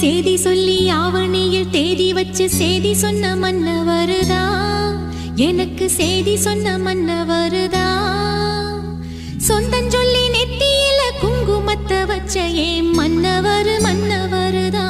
சேதி சொல்லி ஆவணியில் தேதி வச்சு சேதி சொன்ன மன்னவருதா, எனக்கு சேதி சொன்ன மன்னவருதா. சொந்தஞ்சொல்லி நெத்தியில குங்குமத்தை வச்ச ஏன் மன்னவரு மன்னவருதா.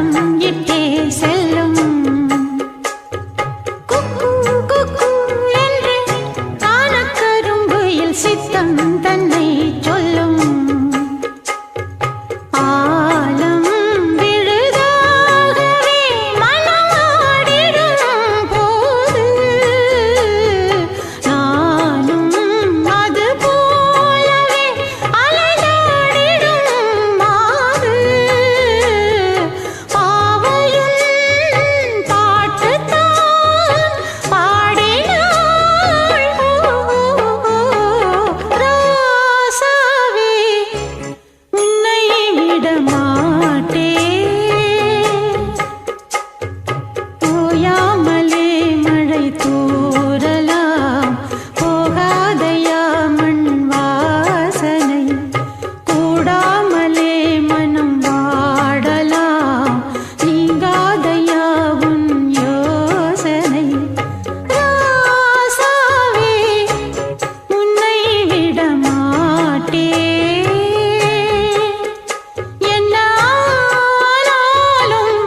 சத்தம் இட்டே செல்லும் குக்கு குக்கு என்று கானக்கரும்புயில் சித்தம் தன்னை சொல்லும் ஆலம் விழுதாகவே மனமாடிடும் போது நானும் அது போலவே அலைந்தாடிடும் மாது பாவையின் பாட்டுத்தான் பாடினாள் ராசாவே உன்னை விட மாட்டேன் ஓயாமலே மழை தூறலாம் போகாதையா மண் வாசனை கூடாமலே மனம் வாடலாம் நீங்காதையா உன் யோசனை ராசாவே உன்னை விட மாட்டேன் என்ன ஆனாலும்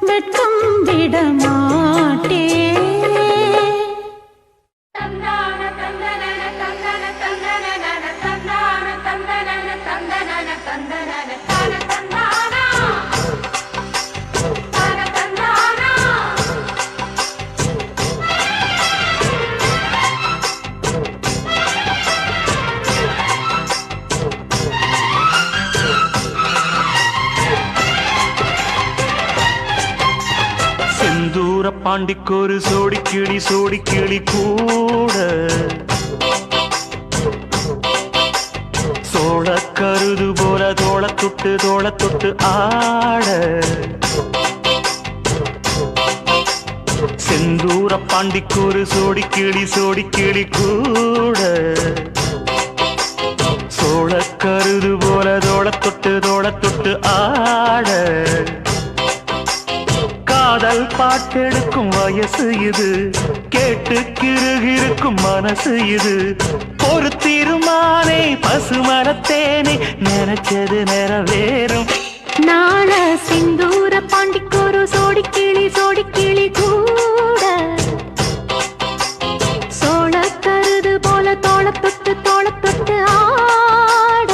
வெட்கம் விட மாட்டேன் செந்தூர பாண்டிக்கொரு சோடி கிளி கூட சோழ கருது போல தோள தொட்டு ஆட செந்தூர பாண்டிக்கொரு சோடி கிளி கூட சோழ கருது போல தோள தொட்டு ஆட காதல் பாட்டெடுக்கும் வயசு இது கேட்டு கிருகிருக்கும் மனசு இது ஒரு தீர்மானே பசுமரத்தேனே நினைச்சது நிறைவேறும் நாள சிந்தூர பாண்டிக்கொரு சோடி கிளி கூட சோழ கருது போல தோள தொட்டு ஆட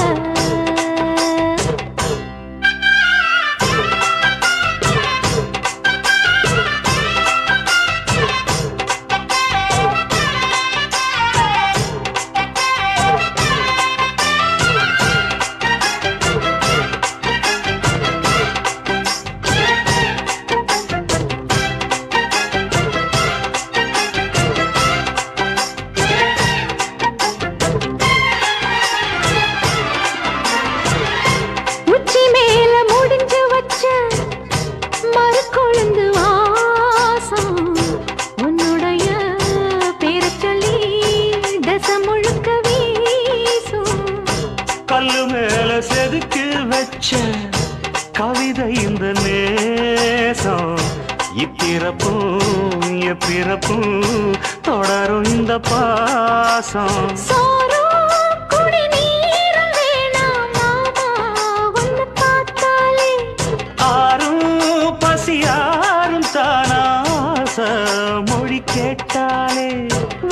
உச்சி மேல முடிஞ்சு வச்ச மறுக்கொழுந்து வாசம் உன்னுடைய பேரச் சொல்லி தசை முழுக்க வீசும் கல்லு மேல செதுக்கி வச்ச கவிதை இந்த நேசம் இப்பிறப்பும் எப்பிறப்பும் தொடரும் இந்த பாசம் சோறும் குடிநீரும் வேணாம் மாமா உன்னை பார்த்தாலே ஆறும் பசியாரும் தானாச மொழி கேட்டாலே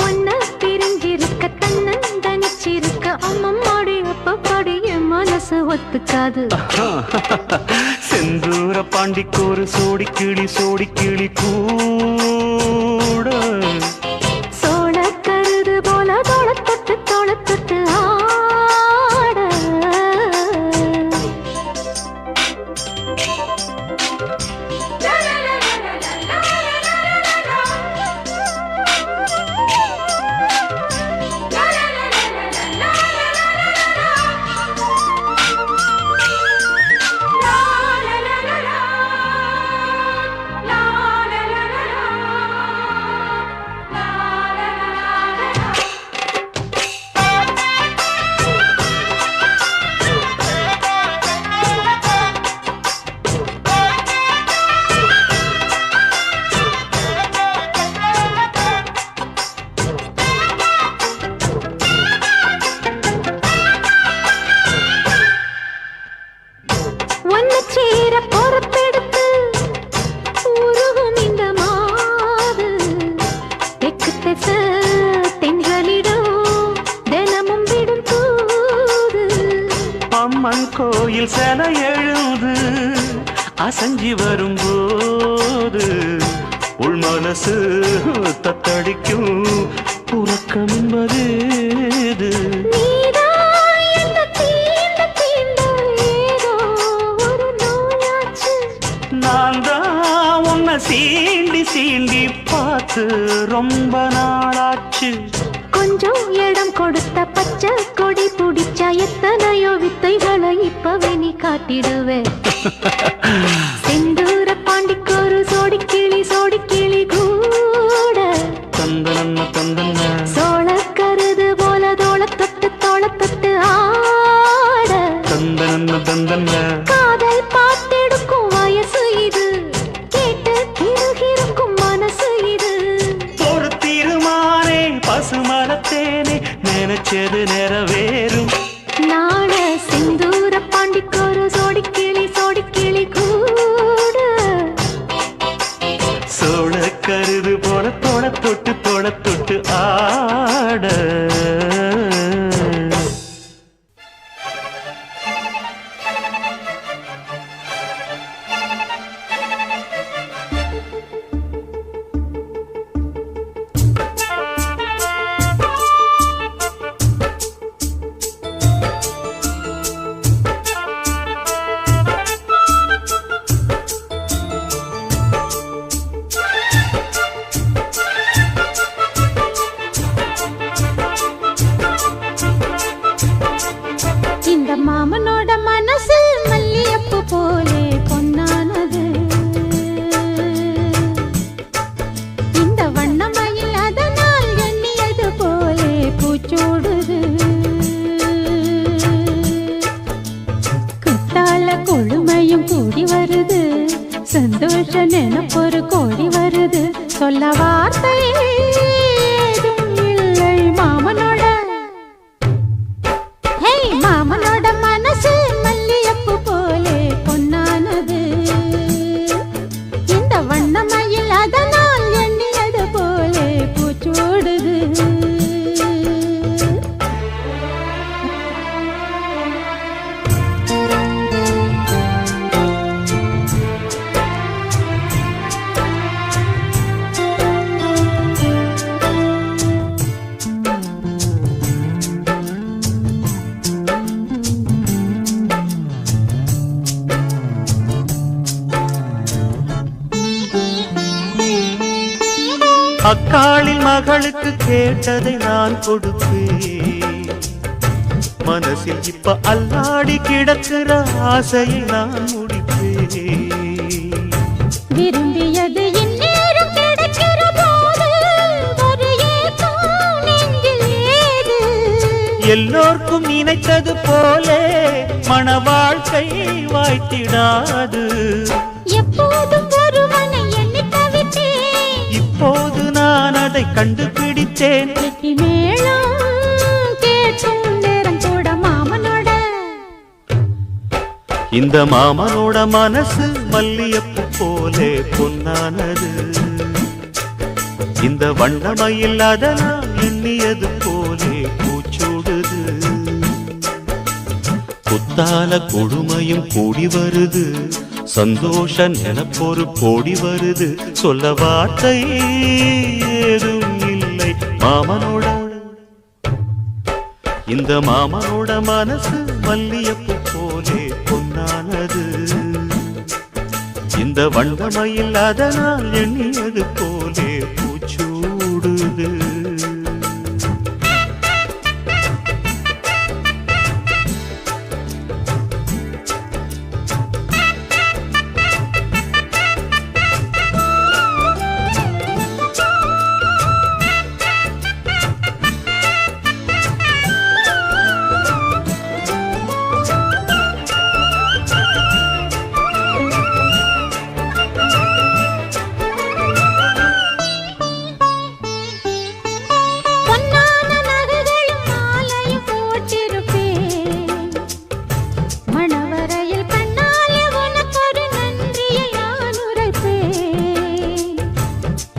உன்னை பிரிஞ்சிருக்க தன்னந்தனிச்சிருக்க அம்மம்மாடி அப்பப்பாடி என் மனசு ஒத்துக்காது செந்தூர பாண்டிக்கொரு சோடி கிளி கூட சோழ கருது போல தோள தொட்டு ஆட அசஞ்சி வரும்போது உள் மனசு தத்தடிக்கும் உறக்கம் என்பது இது. நான் தான் உன்னை சீண்டி சீண்டி பார்த்து ரொம்ப நாளாச்சு. கொஞ்சம் இடம் கொடுத்த பச்சை கொடி பிடிச்சா எத்தனையோ வித்தைகளை இப்பவே நீ காட்டிடுவே. செந்தூர பாண்டிக்கு ஒரு சோடி கிளி கூட தந்தன தந்தன சோழ கருது போல தோள தொட்டு ஆட தந்தன தந்தன காதல் பார்த்தெடுக்கும் வயசு இது, கேட்டு கிருகிருக்கும் மனசு இது. ஒரு தீர்மானே பசுமரத்தேனே நினைச்சது நிறைவேறும். நாட செந்தூர பாண்டிக்கு ஒரு சோடி கிளி கூட சோழ கருது போல தோள தொட்டு ஆட. இந்த மாமனோட மனசு மல்லியப்பு போலே பொன்னானது. இந்த வண்ணமயில் அதனால் எண்ணியது போலே பூச்சூடுது. குத்தால கொழுமையும் கூடி வருது, சந்தோஷ நினைப்பொரு கோடி வருது. சொல்ல வார்த்தை ஏதும் இல்லை மாமனோட. மாமனோட மனசு மல்லியப்பு போலே பொன்னானது. இந்த வண்ணமயில் அதனால் எண்ணியது போலே பூச்சூடுது. அக்காளின் மகளுக்கு கேட்டதை நான் கொடுப்பேன். மனசில் இப்ப அல்லாடி கிடக்கிற ஆசையை நான் முடிப்பேன். விரும்பியது இந்நேரம் கிடைக்கிற போது ஒரு ஏக்கம் நெஞ்சில் ஏது? எல்லோர்க்கும் நினைத்தது போலே மன வாழ்க்கை வாய்த்திடாது. எப்போதும் ஒருவனை எண்ணி தவித்தேன், இப்போது நான் அதை கண்டுபிடித்தேன். கெட்டி மேளம் கேட்கும் நேரம் கூட மாமனோட. இந்த மாமனோட மனசு மல்லியப்பு போலே பொன்னானது. இந்த வண்ணமயில் அதனால் எண்ணியது போலே பூச்சூடுது. குத்தால கொடுமையும் கூடி வருது, சந்தோஷ நினைப்பொரு கோடி வருது. சொல்ல வார்த்தை ஏதும் இல்லை மாமனோட. இந்த மாமனோட மனசு மல்லியப்பு போலே பொன்னானது. இந்த வண்ணமயில் அதனால் எண்ணியது போலே பூச்சூடுது.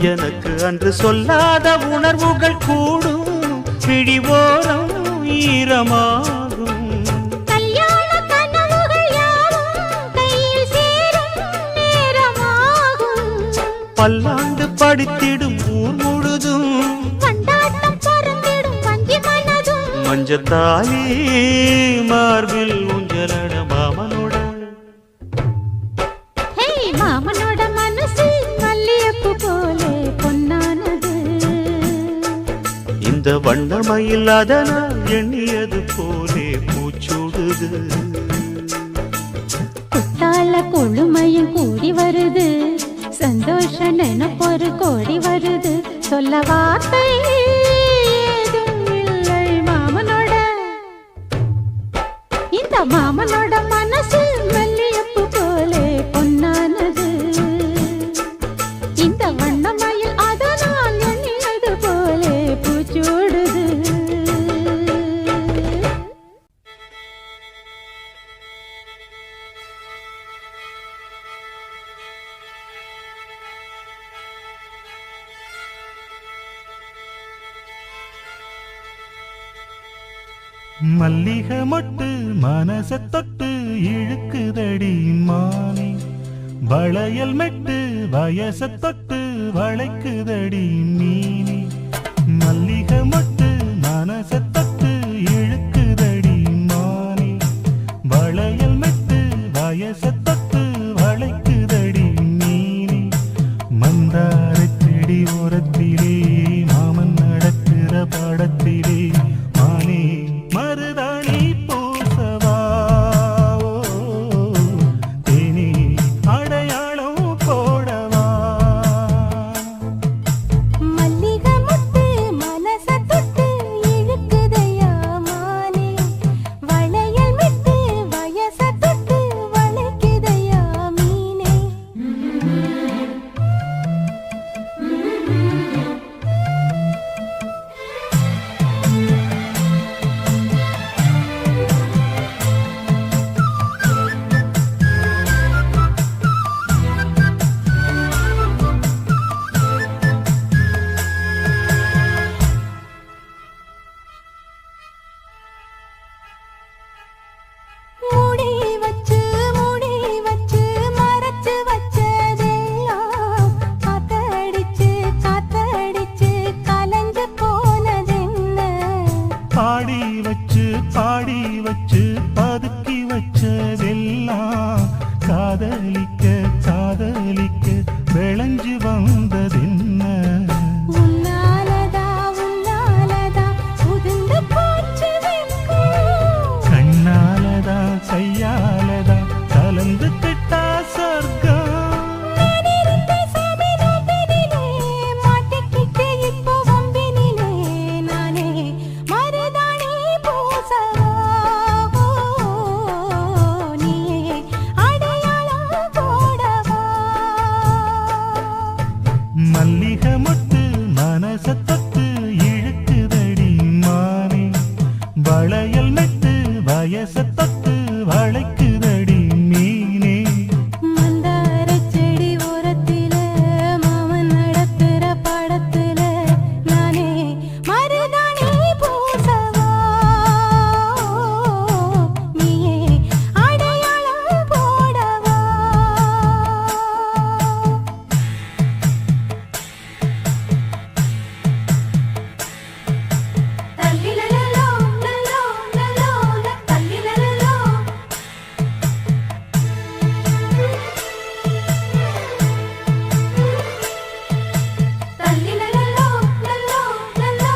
எனக்கு அன்று சொல்லாத உணர்வுகள் கூடும், பிடிவோரம் ஈரமாகும். கல்யாண கனவுகள் யாவும் கையில் சேரும், பல்லாண்டு படித்திடும் ஊர் முழுதும் கொண்டாட்டம் பறந்திடும் வங்கி மனதும் மஞ்சத்தாலி மார்பில் ஊஞ்சலட மாமனோட ஹே மாமனோட மனசு மல்லியப்பு போலே பொன்னானது இந்த வண்ணமயில் அதனால் எண்ணியது போலே பூச்சூடுது குத்தால கொழுமையும் கூடி வருது சந்தோஷ நினைப்பொரு கோடி வருது சொல்ல வார்த்தை ஏதும் இல்லை மாமனோட இந்த மாமனோட மனசு மல்லியப்பு போலே பொன்னானது இந்த வண்ணமயில் அதனால் எண்ணியது போலே பூச்சூடுது மல்லிகை மொட்டு மனச தொட்டு இழுக்குதடி மானே வளையல் மெட்டு வயச தொட்டு வளைக்குதடி மீனே மல்லிகை மொட்டு மனச தொட்டு இழுக்குதடி மானே வளையல் மெட்டு வயச தொட்டு வளைக்குதடி மீனே மந்தார செடி ஓரத்திலே மாமன் நடக்கிற படத்திலே மானே மருதாணி பூசவா தேனி அடையாளம் போடவா மல்லிகை முட்டு மனச தொட்டு இழுக்குதையா மானே வளையல் மிட்டு வயச தொட்டு வளைக்குதையா மீனே மூடி வச்சு மறைச்சு வச்சதெல்லாம் காத்தடிச்சு கலஞ்சு போனதென்ன பாடி வச்சு பதுக்கி வச்சதெல்லாம் காதலிக்க விளைஞ்சு வந்ததென்ன உன்னாலதா உதிர்ந்து போச்சு வெட்கம் கண்ணாலதா கையாலதா கலந்து கிட்டா சொர்க்கம் நான் இருந்த சாமி நோம்பினிலே மாட்டிக்கிட்டு இப்போ வம்பினிலே நானே மருதாணி பூசவா நீயே அடையாளம் போடவா மல்லிகை மொட்டு மனச தொட்டு இழுக்குதடி மானே வளையல் மெட்டு வயச தொட்டு வளைக்குதடி மீனே மந்தார செடி ஓரத்தில மாமன் நடத்துற படத்துல நானே மருதாணி பூசவா நீயே அடையாளம் போடவா தல்லிலலோ லலோ லலோ தல்லிலலோ தல்லிலலோ லலோ லலோ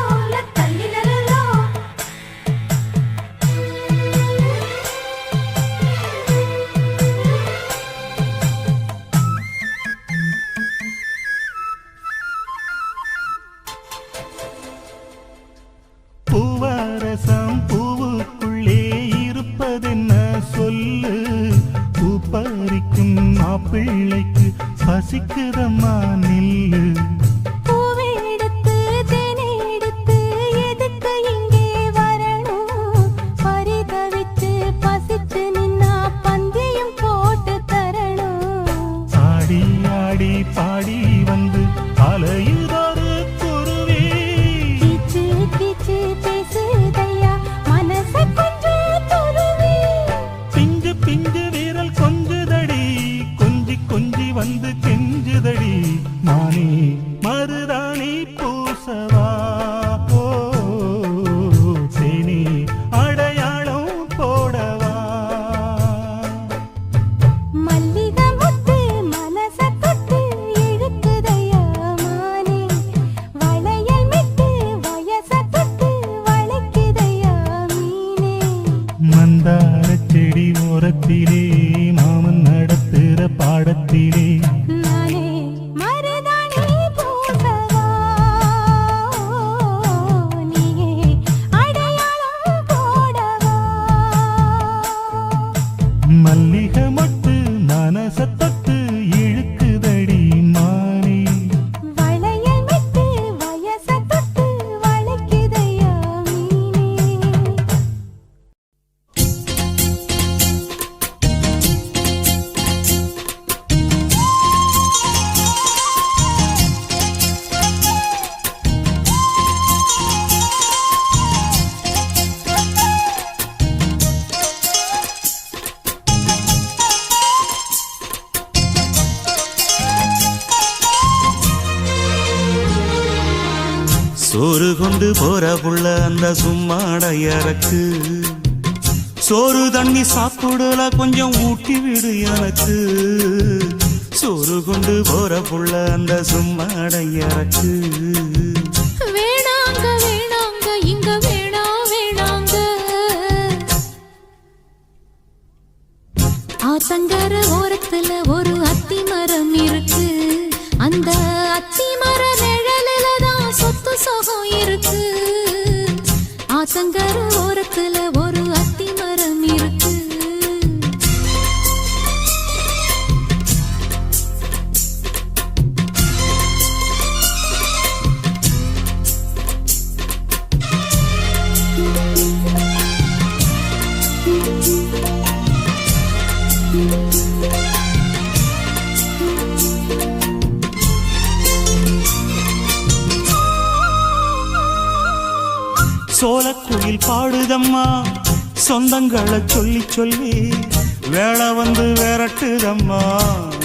தல்லிலலோ பூவரசம் பூவுக்குள்ளே இருப்பதென்ன சொல்லு பூ பறிக்கும் மாப்பிள்ளைக்கு பசிக்குதம்மா நில்லு பூவை எடுத்து தேனை எடுத்து எதுக்கு இங்கே வரணும் பரிதவிச்சு பசிச்சு நின்னா பந்தியும் போட்டு தரணும் ஆடி ஆடி பாடி வந்து அலையுதொரு குருவி கீச்சு கீச்சு பேசுதையா மனச கொஞ்சம் துருவி பிஞ்சு பிஞ்சு வீரல் கொஞ்சுதடி கொஞ்சி கொஞ்சி வந்து கெஞ்சுதடி நானே மருதாணி பூசவா ஓ தேனி அடையாளம் போடவா மல்லிகை முத்து மனச தொட்டு இழுக்குதையா மானே வளையல் மிட்டு வயச தொட்டு வளைக்குதையா மீனே மந்தார செடி ஓரத்திலே மாமன் நடத்துற பாடத்திலே நானே மருதாணி பூசவா நீயே அடையாளம் போடவா மல்லிகை மொட்டு மனச தொட்டு இழுக்குதடி மானே வளையல் மிட்டு வயச தொட்டு வளைக்குதையா மீனே சோறு கொண்டு போற புள்ள அந்த சும்மாடையறக்கு சோறு தண்ணி சாப்பிடல கொஞ்சம் ஊட்டி விடு எனக்கு சோறு கொண்டு போற புள்ள அந்த சும்மாடையறக்கு வேணாங்க வேணாங்க இங்க வேணாங்க ஆத்தங்கர ஓரத்துல ஒரு அத்தி மரம் இருக்கு அந்த அத்தி மர நிழலில தான் சொத்து சுகம் இருக்கு ஆத்தங்கர ஓரத்துல ஒரு அத்தி மரம் இருக்கு சோலக்குயில் பாடுதம்மா சொந்தங்களை சொல்லி சொல்லி வேளை வந்து விரட்டுதம்மா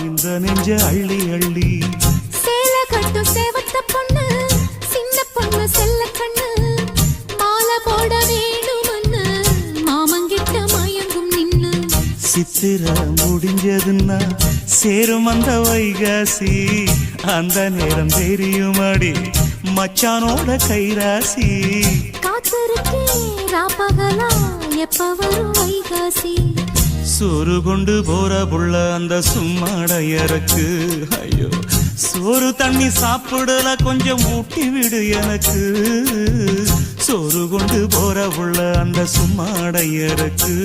இந்த நெஞ்ச அள்ளி அள்ளி சேல கட்டு சேவத்த பொண்ணு சின்ன பொண்ணு செல்ல கண்ணு மாலை போட வேணுமன்னு மாமங்கிட்ட மயங்கும் நின்னு சித்திர முடிஞ்சதுன்னா சேரும் அந்த வைகாசி அந்த நேரம் தெரியுமாடி மச்சானோட கைராசி காத்திருக்கே ராப்பகலா எப்ப வரும் வைகாசி சோறு கொண்டு போற புள்ள அந்த சும்மாடையறக்கு ஐயோ சோறு தண்ணி சாப்பிடல கொஞ்சம் ஊட்டி விடு எனக்கு சோறு கொண்டு போற புள்ள அந்த சும்மாடையறக்கு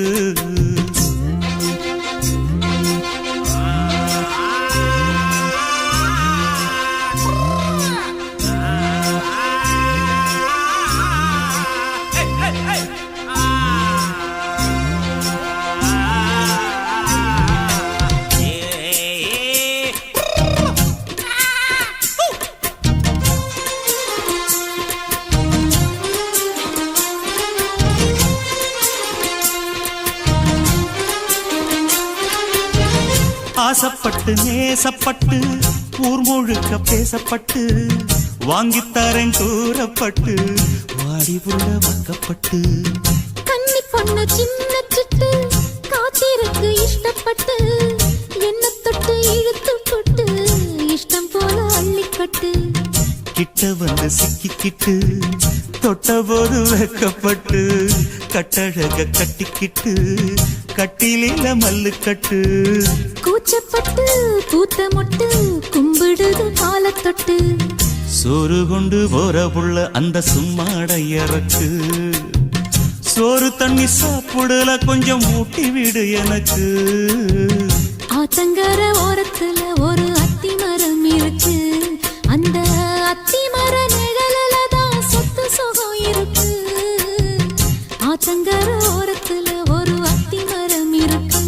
ஆசப்பட்டு நேசப்பட்டு ஊர் முழுக்க பேசப்பட்டு வாங்கித்தரேன் கூறப்பட்டு வாடி புள்ள வாக்கப்பட்டு கன்னி பொண்ணு சின்ன சிட்டு காத்திருக்கு இஷ்டப்பட்டு என்ன தொட்டு இழுத்து போட்டு இஷ்டம் போல அள்ளிக்கட்டு கிட்ட வந்து சிக்கிக்கிட்டு தொட்ட போது வெக்கப்பட்டு கட்டழக கட்டிக்கிட்டு கட்டிலில மல்லுக்கட்டு கூச்சப்பட்டு பூத்த மொட்டு கும்பிடுது காலத்தொட்டு சோறு கொண்டு போற புள்ள அந்த சும்மாடையறக்கு சோறு தண்ணி சாப்பிடல கொஞ்சம் ஊட்டி விடு எனக்கு ஆத்தங்கர ஓரத்துல ஒரு அத்தி மரம் இருக்கு அந்த அத்தி மர நிழலில தான் சொத்து சுகம் இருக்கு ஆத்தங்கர ஓரத்துல ஒரு அத்தி மரம் இருக்கு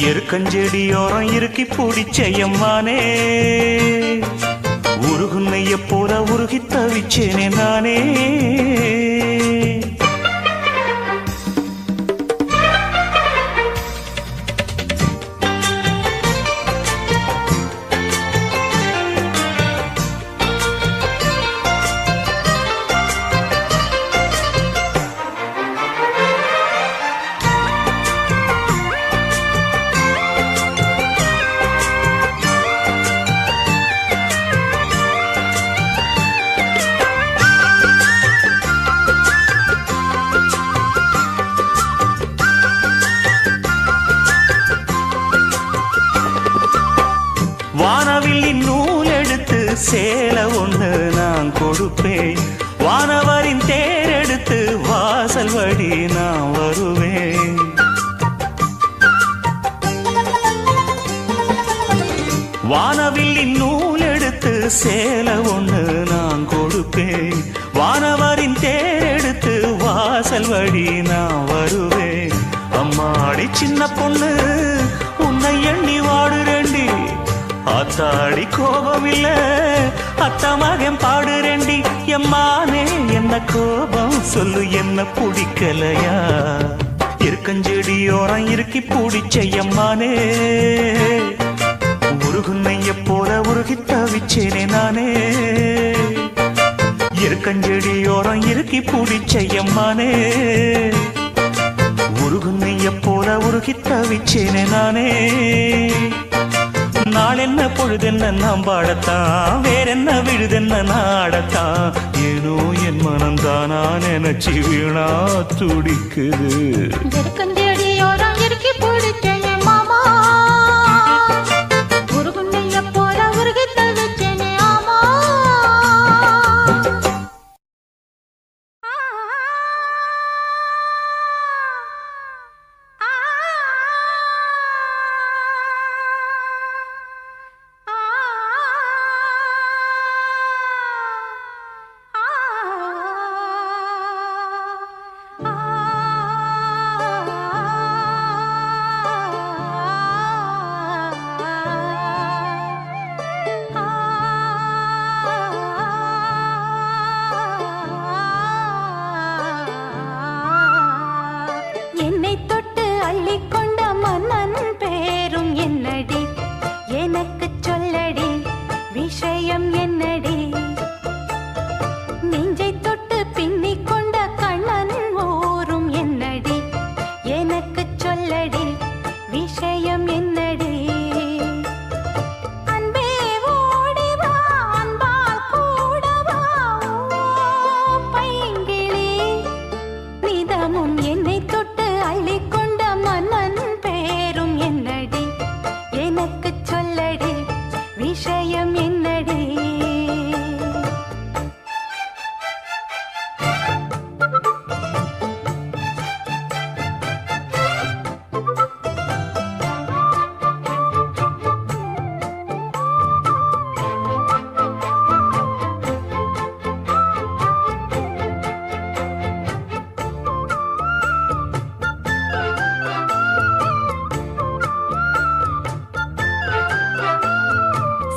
எருக்கஞ்செடியோரம் இறுக்கி பிடிச்சையம்மானே உருகுன்னைய போல உருகி தவிச்சேனே நானே வானவில்லின் நூல் எடுத்து சேலை ஒன்று நான் கொடுப்பேன் வானவரின் தேரெடுத்து வாசல் வழி நான் வருவேன் வானவில்லின் நூல் எடுத்து சேலை ஒன்று நான் கொடுப்பேன் வானவரின் தேரெடுத்து வாசல் வழி நான் வருவேன் அம்மாடி சின்ன பொண்ணு உன்னை எண்ணி வாடுறேண்டி ஆத்தாடி கோபம் இல்ல அத்த மகன் பாடுறேண்டி எம்மானே என்ன கோபம் சொல்லு என்ன பிடிக்கலையா இருக்கஞ்செடியோரம் இறுக்கி பிடிச்ச எம்மானே உருகுன்னைய போல உருகி தவிச்சேனே நானே இருக்கஞ்செடியோரம் இறுக்கி பிடிச்ச எம்மானே உருகுன்னைய போல உருகி தவிச்சேனே நானே நாளென்ன பொழுதென்ன நாம் பாடத்தான் வேறென்ன விழுதென்ன நாடத்தான் ஏனோ என் மனம்தானா நினைச்சு வீணா துடிக்குது எருக்கஞ்செடியோரம் இறுக்கி பிடிச்சேனே மாமா உருகுன்னைய போல உருகி தவிச்சேனே ஆமா என்னை தொட்டு அள்ளிக்கொண்ட மன்னன் பேரும் என்னடி எனக்கு சொல்லடி விஷயம் என்னடி நெஞ்சை தொட்டு பின்னிக் கொண்ட கண்ணன் ஊரும் என்னடி எனக்கு சொல்லடி விஷயம் என்னடி அன்பே ஓடி வா அன்பால் கூட வா பைங்கிளி நிதமும் என்னை தொட்டு அள்ளிக்கொண்ட மன்னன் பேரும் என்னடி எனக்கு சொல்லடி விஷயம் என்னடி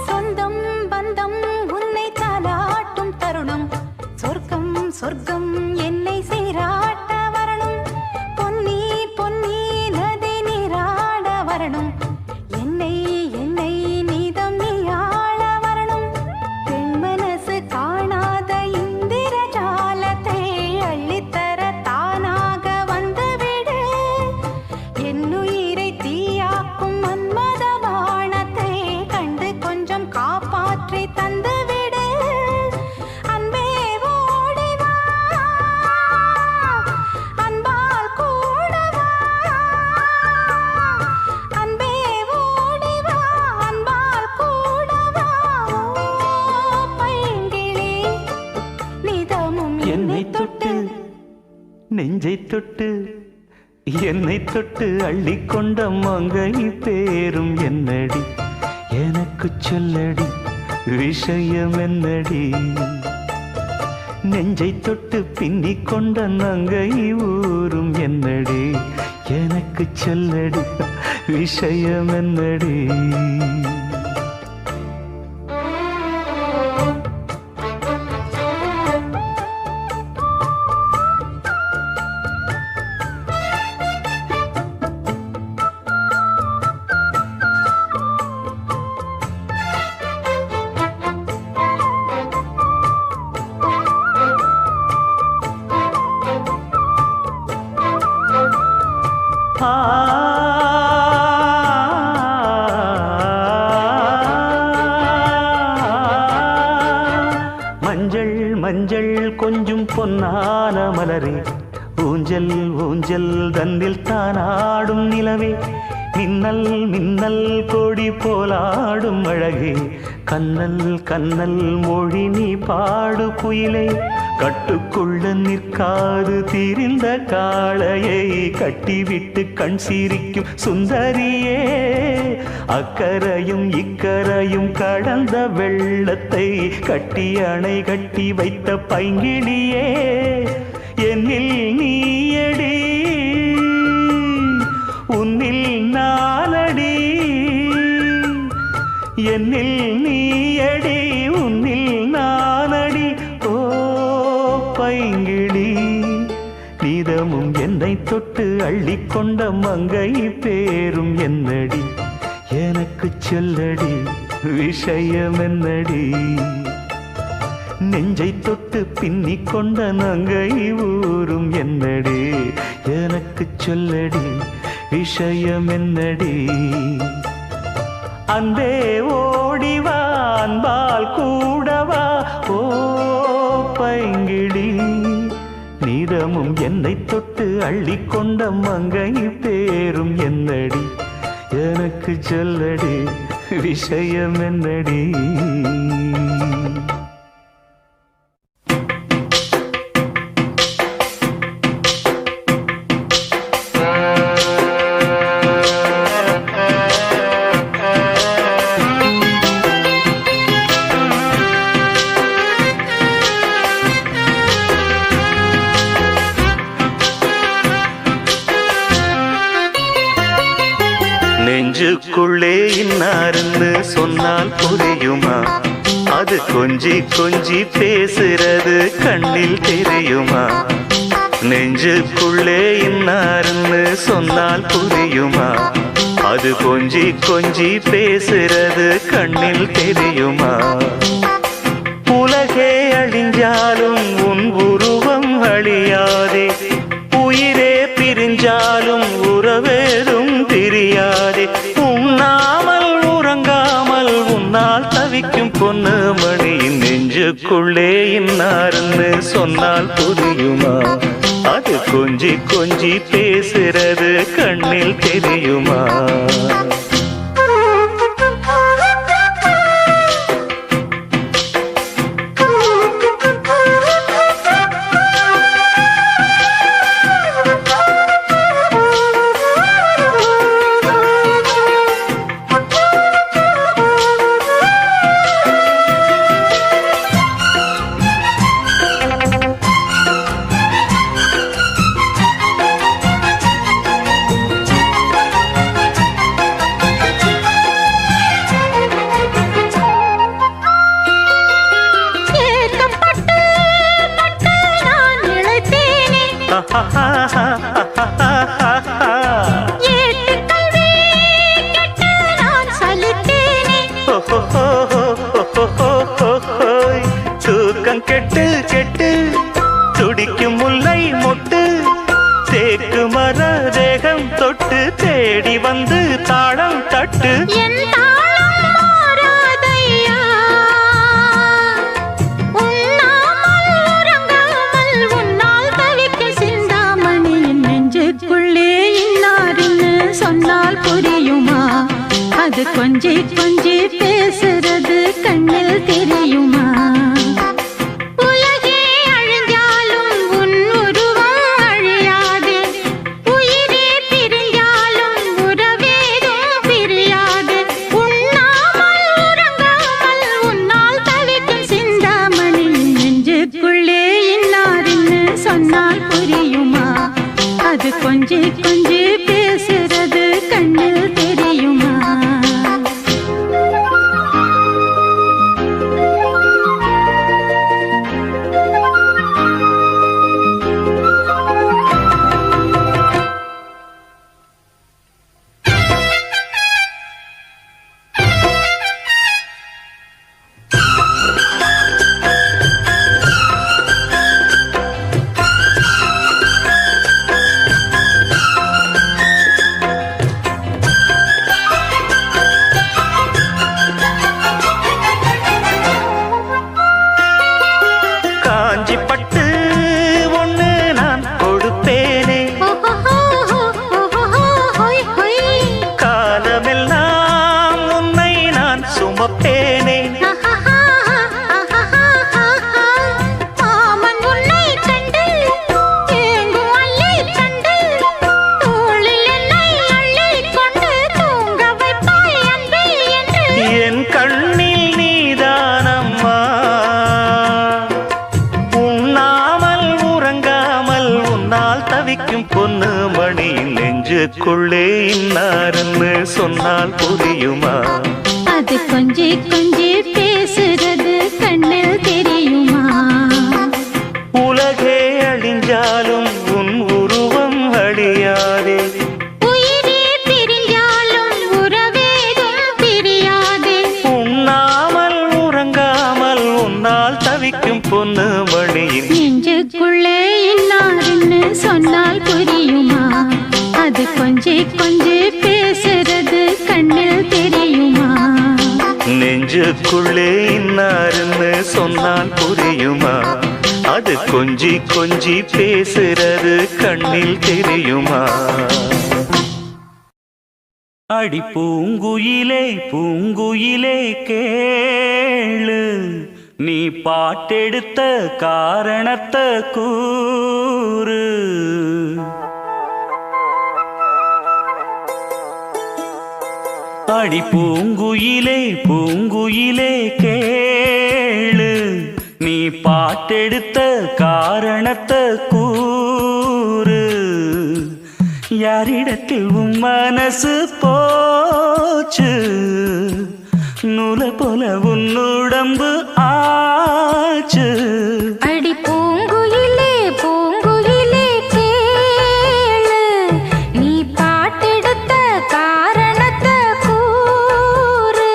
சொந்தம் பந்தம் உன்னை தாலாட்டும் தருணம் சொர்க்கம் சொர்க்கம் என்னை சீராட்ட வரணும் பொன்னி பொன்னி நதி நீராட வரணும் என்னை என்னை நீதம் நீயாள வரணும் பெண் மனசு காணாத இந்திர ஜாலத்தை அள்ளித்தர தானாக வந்துவிடு என்னுயிரை தீயாக்கும் மன்மத பாணத்தை கண்டு கொஞ்சம் காப்பாற்றி தந்துவிடு அன்பே ஓடி வா அன்பால் கூட வா அன்பே ஓடி வா அன்பால் கூட வா பைங்கிளி நிதமும் என்னை தொட்டு நெஞ்சை தொட்டு என்னை தொட்டு அள்ளிக்கொண்ட மங்கை பேரும் என்னடி எனக்கு சொல்லடி விஷயம் என்னடி நெஞ்சை தொட்டு பின்னிக் கொண்ட நங்கை ஊரும் என்னடி எனக்கு சொல்லடி விஷயம் என்னடி? மஞ்சள் மஞ்சள் கொஞ்சம் பொன்னான மலரே, ஊஞ்சல் ஊஞ்சல் தன்னில் தானாடும் நிலவே, மின்னல் மின்னல் கொடி போலாடும் அழகே, கண்ணல் கண்ணல் மொழி நீ பாடு குயிலே, கட்டுக்குள்ள நிற்காது திரிந்த காளையை கட்டிவிட்டு கண் சிரிக்கும் சுந்தரியே, அக்கரையும் இக்கரையும் கடந்த வெள்ளத்தை கட்டி அணை கட்டி வைத்த பைங்கிளியே, என்னில் நீயடி உன்னில் நானடி, என்னில் நீயடி உன்னில் நானடி. ஓ பைங்கிளி, நீதமும் என்னை தொட்டு அள்ளிக்கொண்ட மங்கை பேரும் என்னடி? எனக்கு சொல்லடி விஷயம் என்னடி? நெஞ்சை தொட்டு பின்னிக் கொண்ட நங்கை ஊரும் என்னடி? எனக்கு சொல்லடி விஷயம் என்னடி? அந்தே ஓடிவா அன்பால் கூடவா ஓ பைங்கிளி, நீதமும் என்னை தொட்டு அள்ளிக்கொண்ட மங்கை பேரும் என்னடி? எனக்கு சொல்லடி விஷயம் என்னடி? நெஞ்சுக்குள்ளே இன்னாருன்னு சொன்னால் புரியுமா? அது கொஞ்சி கொஞ்சி பேசுறது கண்ணில் தெரியுமா? நெஞ்சுக்குள்ளே இன்னாருன்னு சொன்னால் புரியுமா? அது கொஞ்சி கொஞ்சி பேசுறது கண்ணில் தெரியுமா? உலகே அழிஞ்சாலும் உன் உருவம் அழியாதே, உயிரே பிரிஞ்சாலும் உறவேதும் பிரியாதே, உண்ணாமல் உறங்காமல் உன்னால் தவிக்கும் பொண்ணு மணியின் நெஞ்சுக்குள்ளே இன்னாருன்னு சொன்னால் புரியுமா? அது கொஞ்சி கொஞ்சி பேசுறது கண்ணில் தெரியுமா? தூக்கம் கெட்டு கெட்டு துடிக்கும் முல்லை மொட்டு, தேக்கு மர தேகம் தொட்டு தேடி வந்து தாளம் தட்டு. அது கொஞ்சி கொஞ்சி பேசுறது கண்ணில் தெரியுமா? உலகே அழிஞ்சாலும் உன் உருவம் அழியாது, உயிரே பிரிஞ்சாலும் உறவேதும் பிரியாது, உண்ணாமல் உறங்காமல் உன்னால் தவிக்கும் சிந்தாமணி நெஞ்சுக்குள்ளே இன்னாருன்னு சொன்னால் புரியுமா? அது கொஞ்சி கொஞ்சி பேசுறது கண்ணில் சுமப்பேனே. மாமன் உன்னை கண்டு ஏங்கும் அள்ளி கண்டு தோளில் என்னை அள்ளிக் கொண்டு தூங்க வைப்பாய் அன்பே என்று என் கண்ணில் நீதானம்மா, உண்ணாமல் உறங்காமல் உன்னால் தவிக்கும் பொண்ணு மணி. நெஞ்சுக்குள்ளே இன்னாருன்னு சொன்னால் புரியுமா? அது கொஞ்சி கொஞ்சி பேசுறது கண்ணில் தெரியுமா? உலகே அழிஞ்சாலும் உன் உருவம் அழியாதே. உயிரே பிரிஞ்சாலும் உறவேதும் பிரியாதே. உண்ணாமல் உறங்காமல் உன்னால் தவிக்கும் பொண்ணு மணியின் நெஞ்சுக்குள்ளே இன்னாருன்னு சொன்னால் புரியுமா? அது கொஞ்சி கொஞ்சி பேசுறது கண்ணில் தெரியுமா? நெஞ்சுக்குள்ளே இன்னாருன்னு சொன்னால் புரியுமா? அது கொஞ்சி கொஞ்சி பேசுறது கண்ணில் தெரியுமா? அடி பூங்குயிலே பூங்குயிலே கேளு, நீ பாட்டெடுத்த காரணத்தை கூறு. அடி பூங்குயிலே பூங்குயிலே கேளு, நீ பாட்டெடுத்த காரணத்தை கூறு. யாரிடத்தில் உன் மனசு போச்சு, நூல போல உன் உடம்பு ஆச்சு. அடி பூங்குயிலே பூங்குயிலே கேளு, நீ பாட்டெடுத்த காரணத்தை கூறு.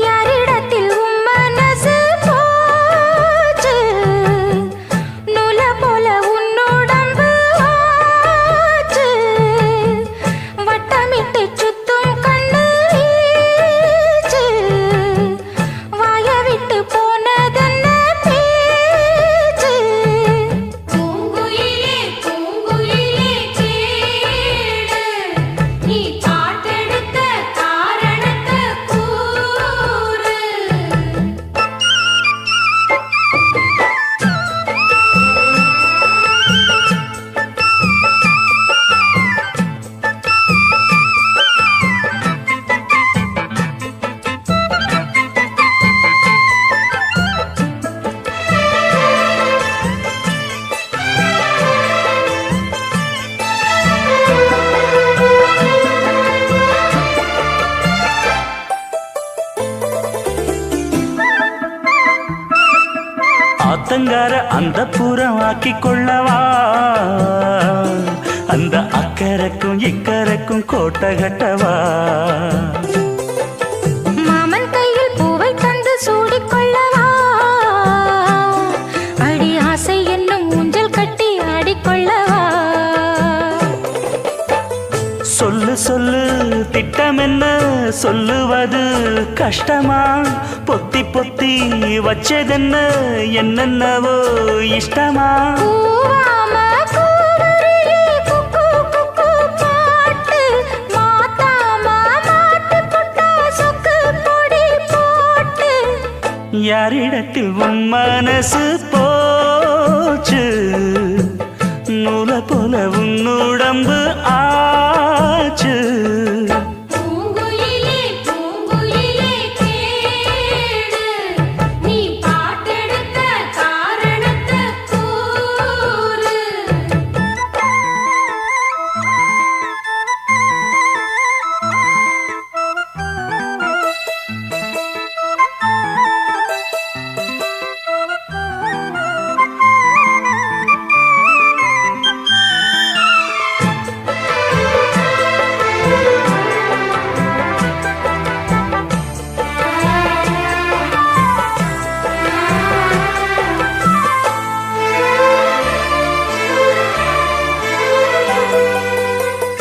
யாரிடத்தில் உன் மனசு போச்சு, நூல போல உன் உடம்பு ஆச்சு. வட்டமிட்டு சுத்தும் கண்ணு வீச்சு, வாய விட்டு போனதென்ன பேச்சு. பூங்குயிலே பூங்குயிலே கேளு, நீ பாட்டெடுத்த காரணத்தை கூறு. ஆத்தங்கார அந்த புறம் ஆக்கி கொள்ளவா, அந்த அக்கறைக்கும் இக்கரைக்கும் கோட்டை கட்டவா. மாமன் கையில் பூவை தந்து சூடிக்கொள்ளவா, அடி ஆசை என்னும் ஊஞ்சல் கட்டி ஆடிக்கொள்ளவா. சொல்லு சொல்லு திட்டம் என்ன சொல்லுவது கஷ்டமா? பொத்தி பொத்தி வச்சதென்ன என்னென்னவோ இஷ்டமா? கூவாம கூவருளி குக்கு குக்கு பாட்டு, மாத்தாம மாட்டு புட்டா சொக்கு பொடி போட்டு. யாரிடத்தில் உன் மனசு போச்சு, நூல போல உன் உடம்பு ஆச்சு. பூங்குயிலே பூங்குயிலே கேளு, நீ பாட்டெடுத்த காரணத்தை கூறு.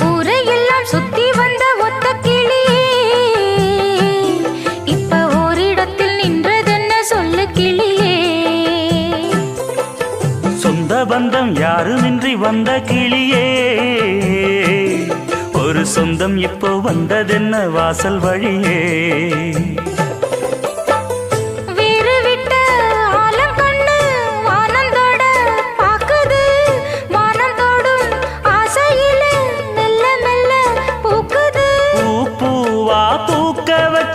ஊரையெல்லாம் சுத்தி வந்த ஒத்த கிளியே, இப்ப ஓரிடத்தில் நின்றதென்ன சொல்லு கிளியே. சொந்த பந்தம் யாருமின்றி வந்த கிளியே, ஒரு சொந்தம் இப்போ வந்ததென்ன வாசல் வழியே.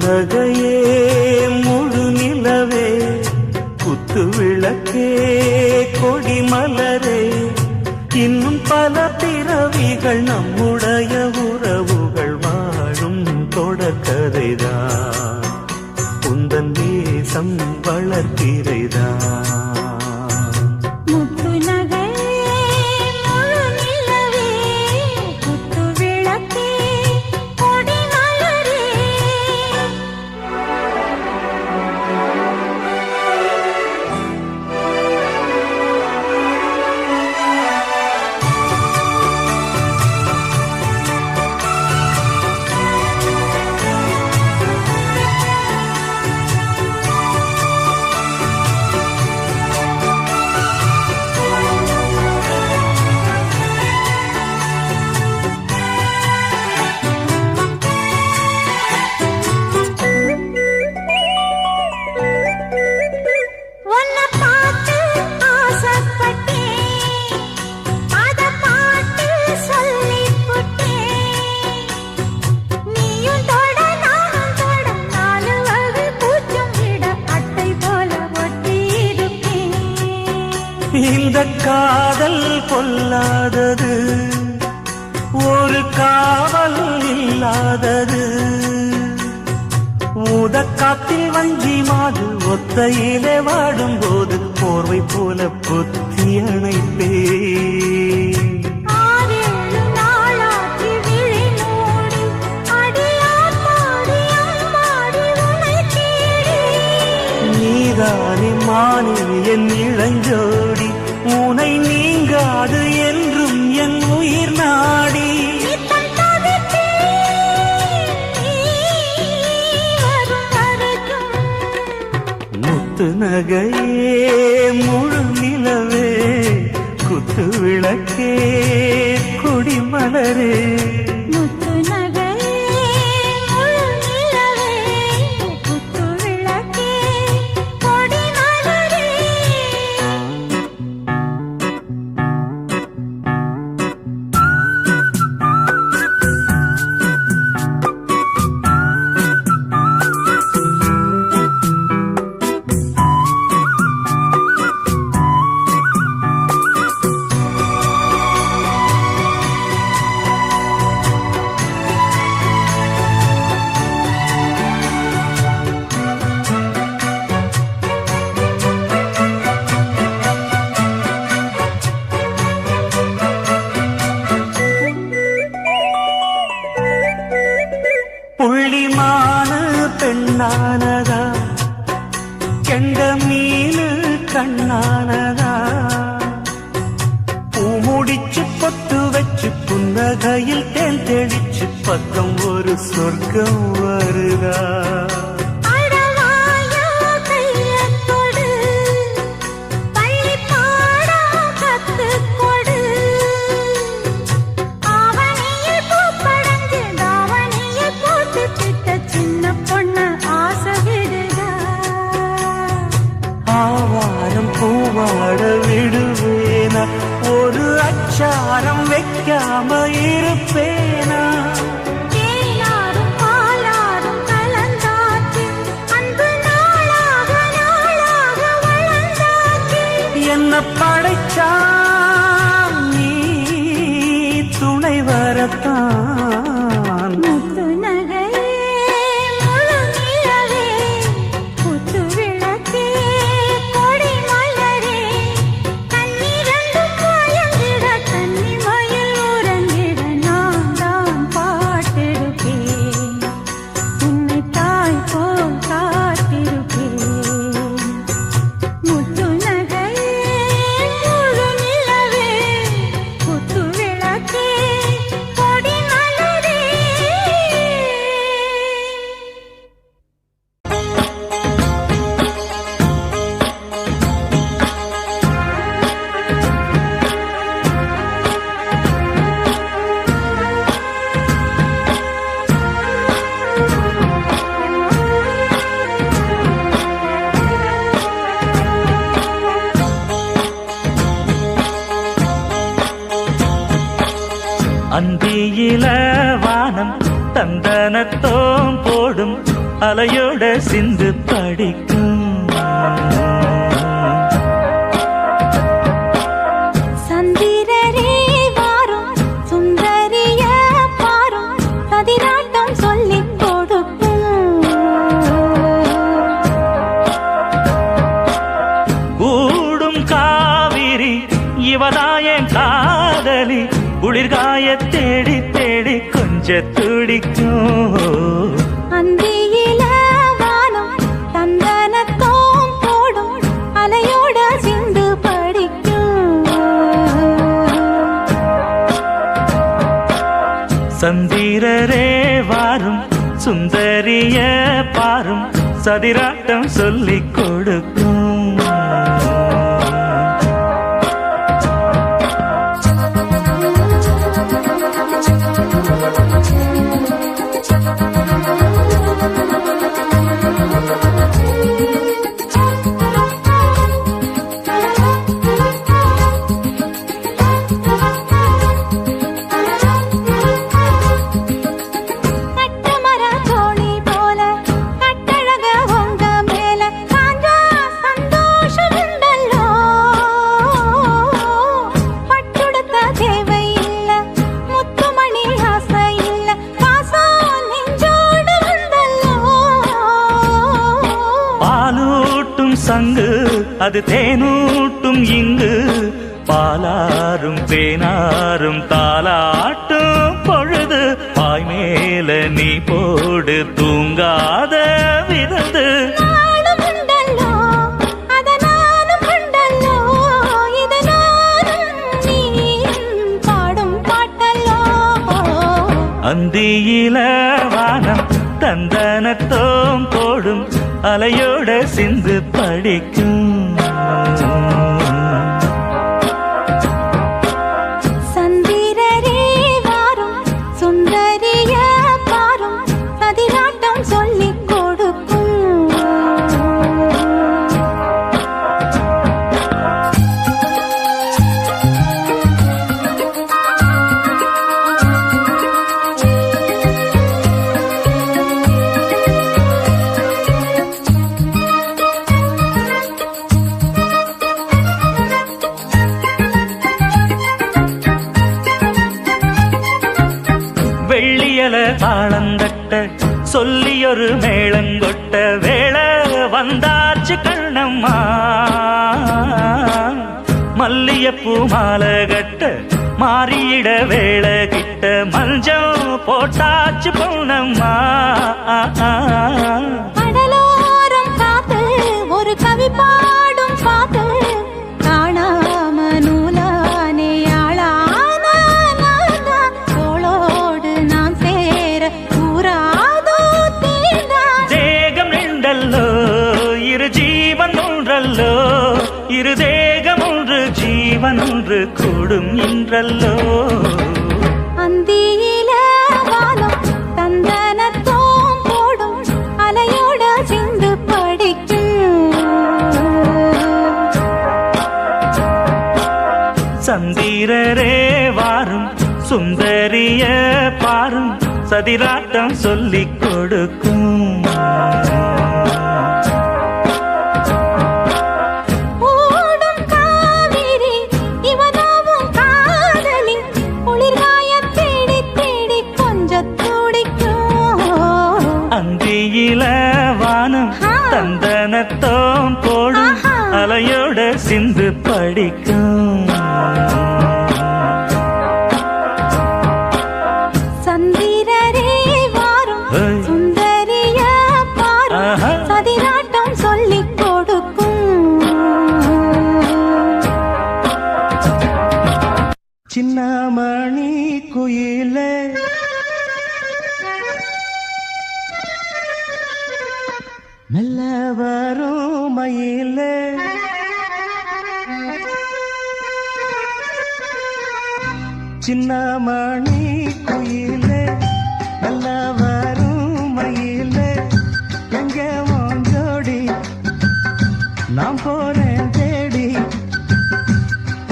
நகையே முழு நிலவே குத்து விளக்கே கொடி மலரே இன்னும் பல பிறவிகள் நம்முடைய உறவுகள் வாழும் தொடர்கதைதான் உந்தன் தேசம் வளர்த்திரைதான் முத்து நகை முழு நிலவே குத்து விளக்கே கொடி மலரே உன்னை பார்த்து ஆசைப்பட்டேன் அத பாட்டு சொல்லிப் புட்டேன் நீயும் தொட நானும் தொட நாலு வகை பூச்சும் விட அட்டை போல ஒட்டி இருப்பேன் இந்த காதல் கொல்லாதது ஒரு காவல் இல்லாதது ஊதக்காத்தில் வஞ்சி மாது ஒத்தையிலே வாடும்போது போர்வை போல பொத்தி அணைப்பே ஆறேழு நாளாகி விழி மூடி அடியார் பாடி அம்மாடி உனை தேடி நீதானே மானே என் இளஞ்சோடி உனை நீங்காது என்றும் என் உயிர் நாடி நித்தம் தவித்தேன் நீ வரும் வரைக்கும் முத்து நகையே முழு நிலவே குத்து விளக்கே கொடி மலரே முத்து நகை முழு நிலவே குத்து விளக்கே கொடி மலரே புள்ளிமான பெண்ணானதா கெண்ட மீனு கண்ணானதா பூ முடிச்சு பொட்டு வச்சு புன்னகையில் தேன் தெளிச்சு பக்கம் ஒரு சொர்க்கம் வருதா அடவாயா கையைக் கொடு பள்ளி பாடம் கத்துக் கொடு ஆவணியில் பூப்படைஞ்சு தாவணியை போட்டுக்கிட்ட சின்ன பொண்ணு ஆசை விடுதா ஆவாரம் பூவாட விடுவேனா ஒரு அச்சாரம் வைக்காம இருப்பேனா தேனாரும் பாலாரும் கலந்தாச்சு அன்பு நாளாக நாளாக வளர்ந்தாச்சு என்ன படைச்சா நீ துணை வரத்தான் முத்து நகை முழு நிலவே குத்து விளக்கே கொடி மலரே கண்ணீரண்டு காயங்கிட கன்னி மயில் உறங்கிட நான் தான் பாட்டெடுப்பேன் உன்னை தாய் போல் காத்திருப்பேன் முத்து நகை முழு நிலவே குத்து விளக்கே கொடி மலரே அந்தியில வானம் தந்தனத்தோம் போடும் அலையோட சிந்து படிக்கும். சந்திரரே வாரும் சுந்தரிய பாரும் பதினாட்டம் சொல்லிக் கொடுக்கும். கூடும் காவிரி இவதாயன் காதலி குளிர்காய தேடி தேடி கொஞ்ச துடிக்கும். அந்தியில வானம் தந்தனத்தோம் போடும் அலையோட சிந்து படிக்கும். சந்திரரே வாரும் சுந்தரிய பாரும் சதிராட்டம் சொல்லிக் கொடுக்கும். கட்டுமர தோணி போல கட்டழக உங்க மேல காஞ்சா சந்தோஷம் உண்டல்லோ. பட்டுடுத்த தேவை இல்ல முத்துமணி ஆசை இல்ல பாசம் நெஞ்சோடு வந்தல்லோ. பாலூட்டும் சங்கு அது தேனூட்டும் இங்கு பாலாரும் தேனாரும் தாலாட்டும் பொழுது பாய் மேல நீ போடு தூங்காத விருந்து. நானும் உண்டல்லோ அத நானும் உண்டல்லோ இது நானும் நீயும் பாடும் பாட்டல்லோ. அந்தியில வானம் தந்தனத்தோம் போடும் அலையோட சிந்து படிக்கும். சந்திரரே வாரும் சுந்தரிய பாரும் சதிராட்டம் சொல்லிக் கொடுக்கும். வெள்ளியல தாளந்தட்ட சொல்லியொரு மேளங்கொட்ட வேளை வந்தாச்சு கண்ணம்மா. மல்லியப்பூ மாலை கட்ட மாறியிட வேளை கிட்ட மஞ்சள் போட்டாச்சு பொன்னம்மா. கடலோரம் காத்து ஒரு கவி பாடும் பாத்து காணாம நூலானே ஆளான தோளோடு நான் சேர கூறாதோ தீர்ந்தான். தேகம் நின்றல்லோ இரு ஜீவன் ஒன்றல்லோ இரு தேகம் ஒன்று ஜீவன் ஒன்று கூடும் இன்றல்லோ. அந்தியில வானம் தந்தனத்தோம் போடும் அலையோட சிந்து படிக்கும். சந்திரரே வாரும் சுந்தரிய பாரும் சதிராட்டம் சொல்லிக் கொடுக்கும். ஓடும் காவிரி இவனாவும் காதலி குளிர்காய தேடி தேடி கொஞ்சம் துடிக்கும். அந்தியில வானம் தந்தனத்தோம் போடும் ஆஹா. அலையோட சிந்து படிக்கும். சந்திரரே வாரும் ஏய். சுந்தரிய பாரும் ஆஹா. சதிராட்டம் சொல்லிக் கொடுக்கும். சின்னமணி குயிலே மெல்ல வரும் மயிலே சின்னமணி குயிலே மெல்ல வரும் மயிலே எங்க உன் ஜோடி நான் போறேன் தேடி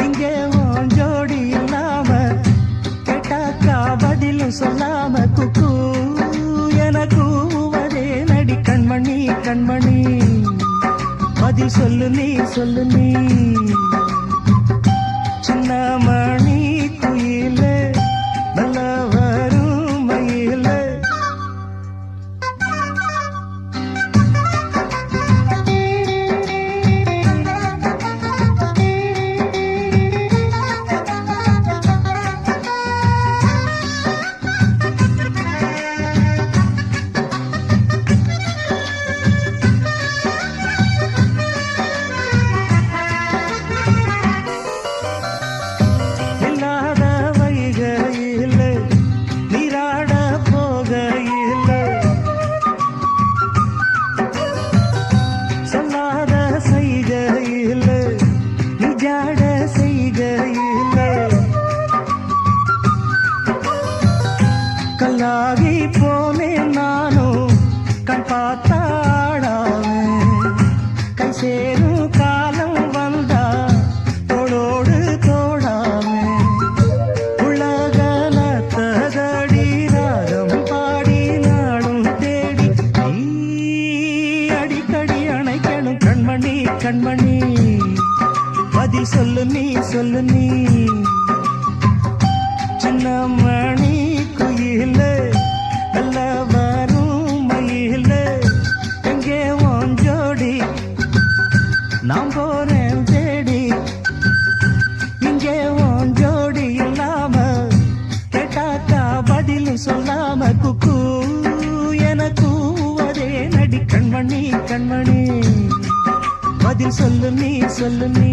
இங்கே உன் ஜோடி இல்லாம கேட்டாக்கா பதிலும் சொல்லாம குக்கு என கூவதே நடிக்க கண்மணி பதில் சொல்லு நீ சொல்லு நீ சின்ன மணி குயில நல்ல வரும் மயில இல்லாத வைகையில நீராட போகையில சொல்லாத செய்கையில நிஜாட செய்கையில கல்லாகி போனேன் நானும் கண் பார்த்தாடாவேன் கை சேரும் காலம் வந்தா தோளோடு தோடாமே உலகல தகடி ராகம் பாடி நாடும் தேடி நீ அடிக்கடி அணைக்கணும் கண்மணி கண்மணி பதில் சொல்லு நீ சொல்லு நீ சின்ன மணி குயில நல்ல வரும் மயில எங்கே உன் ஜோடி நான் போறேன் தேடி இங்கே உன் ஜோடி இல்லாம கேட்டாக்கா பதில் சொல்லாம குக்கு எனக்கு ஒரே நடி கண்மணி கண்மணி பதில் சொல்லு நீ சொல்லு நீ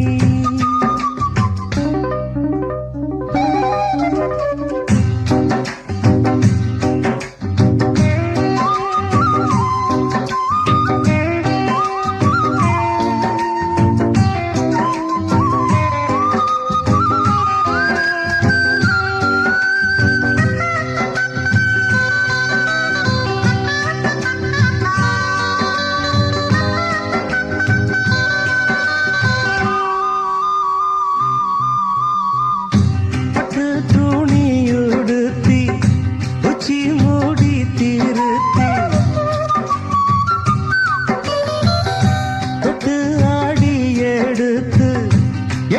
பட்டு துணியுடுத்தி உச்சி மூடி திருத்தி தொட்டு ஆடி எடுத்து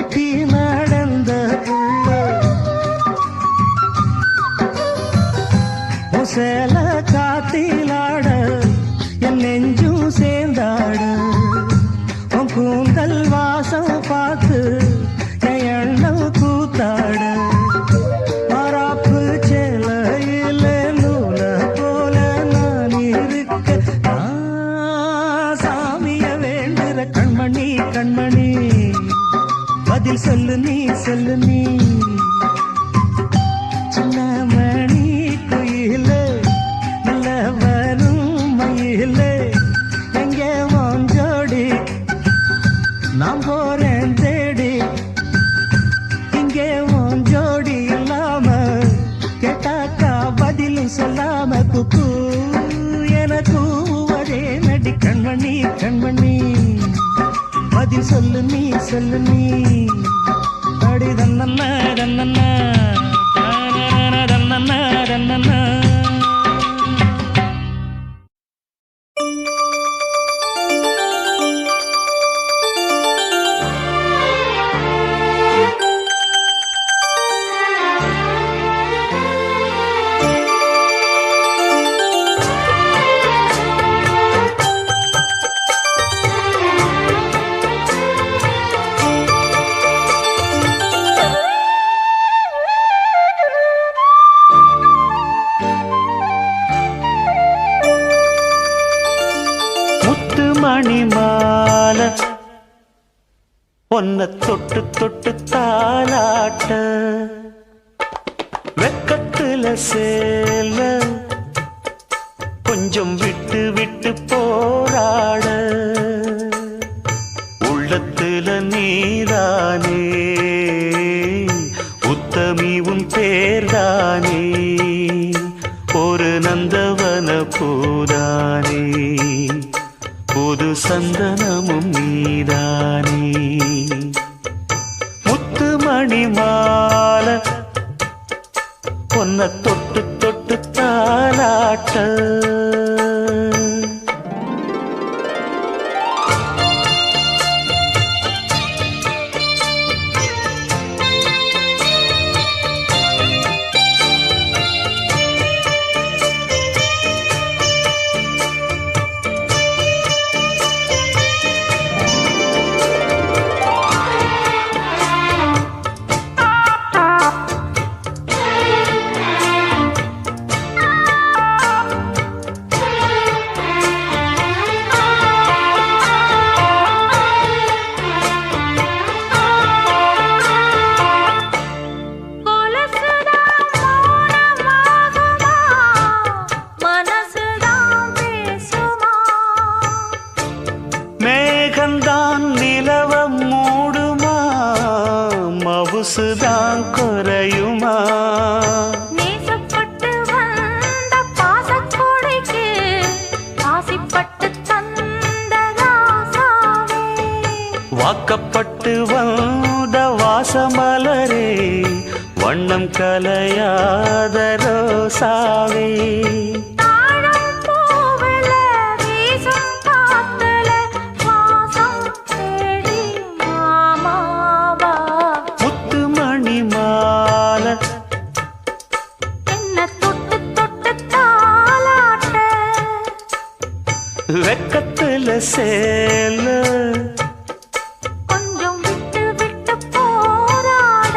எட்டி நடந்த புள்ள சேல காத்திலாட என் நெஞ்சும் சேர்ந்தாட உன் கூந்தல் வாசம் பார்த்து என் எண்ணம் கூத்தாட மராப்பு சேலையில நூல போல நான் இருக்க நான் சாமிய வேண்டுற கண்மணி கண்மணி பதில் சொல்லு நீ சொல்லு நீ சின்ன மணி குயில நல்ல வரும் மயில எங்கே உன் ஜோடி நான் போறேன் தேடி இங்கே உன் ஜோடி இல்லாம கேட்டாக்கா பதிலும் சொல்லாம குக்கு எனக்கு ஒரே நடி கண்மணி கண்மணி பதில் சொல்லு நீ சொல்லு நீ அடி தன்னன்னா தன்னன்னா தன்னன்னா தன்னன்னா மணி மாலை ஒன்ன தொட்டு தொட்டு தாலாட்ட வெக்கத்துல சேல கொஞ்சம் விட்டு விட்டு போராட உள்ளத்துல நீதானே உத்தமி உன் பேர்தானே ஒரு நந்தவன பூதானே புது சந்தனமும் நீதானே முத்து மணி மாலை பொன்ன தொட்டு தொட்டு தாலாட்ட சொகுசுதான் குறையுமா? நேசப்பட்டு வந்த பாசக்கொடைக்கு ஆசைப்பட்டு தந்த ராசாவே, வாக்கப்பட்டு வந்த வாசமலரே, வண்ணம் கலையாத ரோசாவே. தாழம் பூவுல வீசும் காத்துல வாசம் தேடி மாமாவா, முத்துமணி மாலை என்ன தொட்டு தொட்டு தாலாட்ட, வெக்கத்துல சேல கொஞ்சம் விட்டு விட்டு போராட.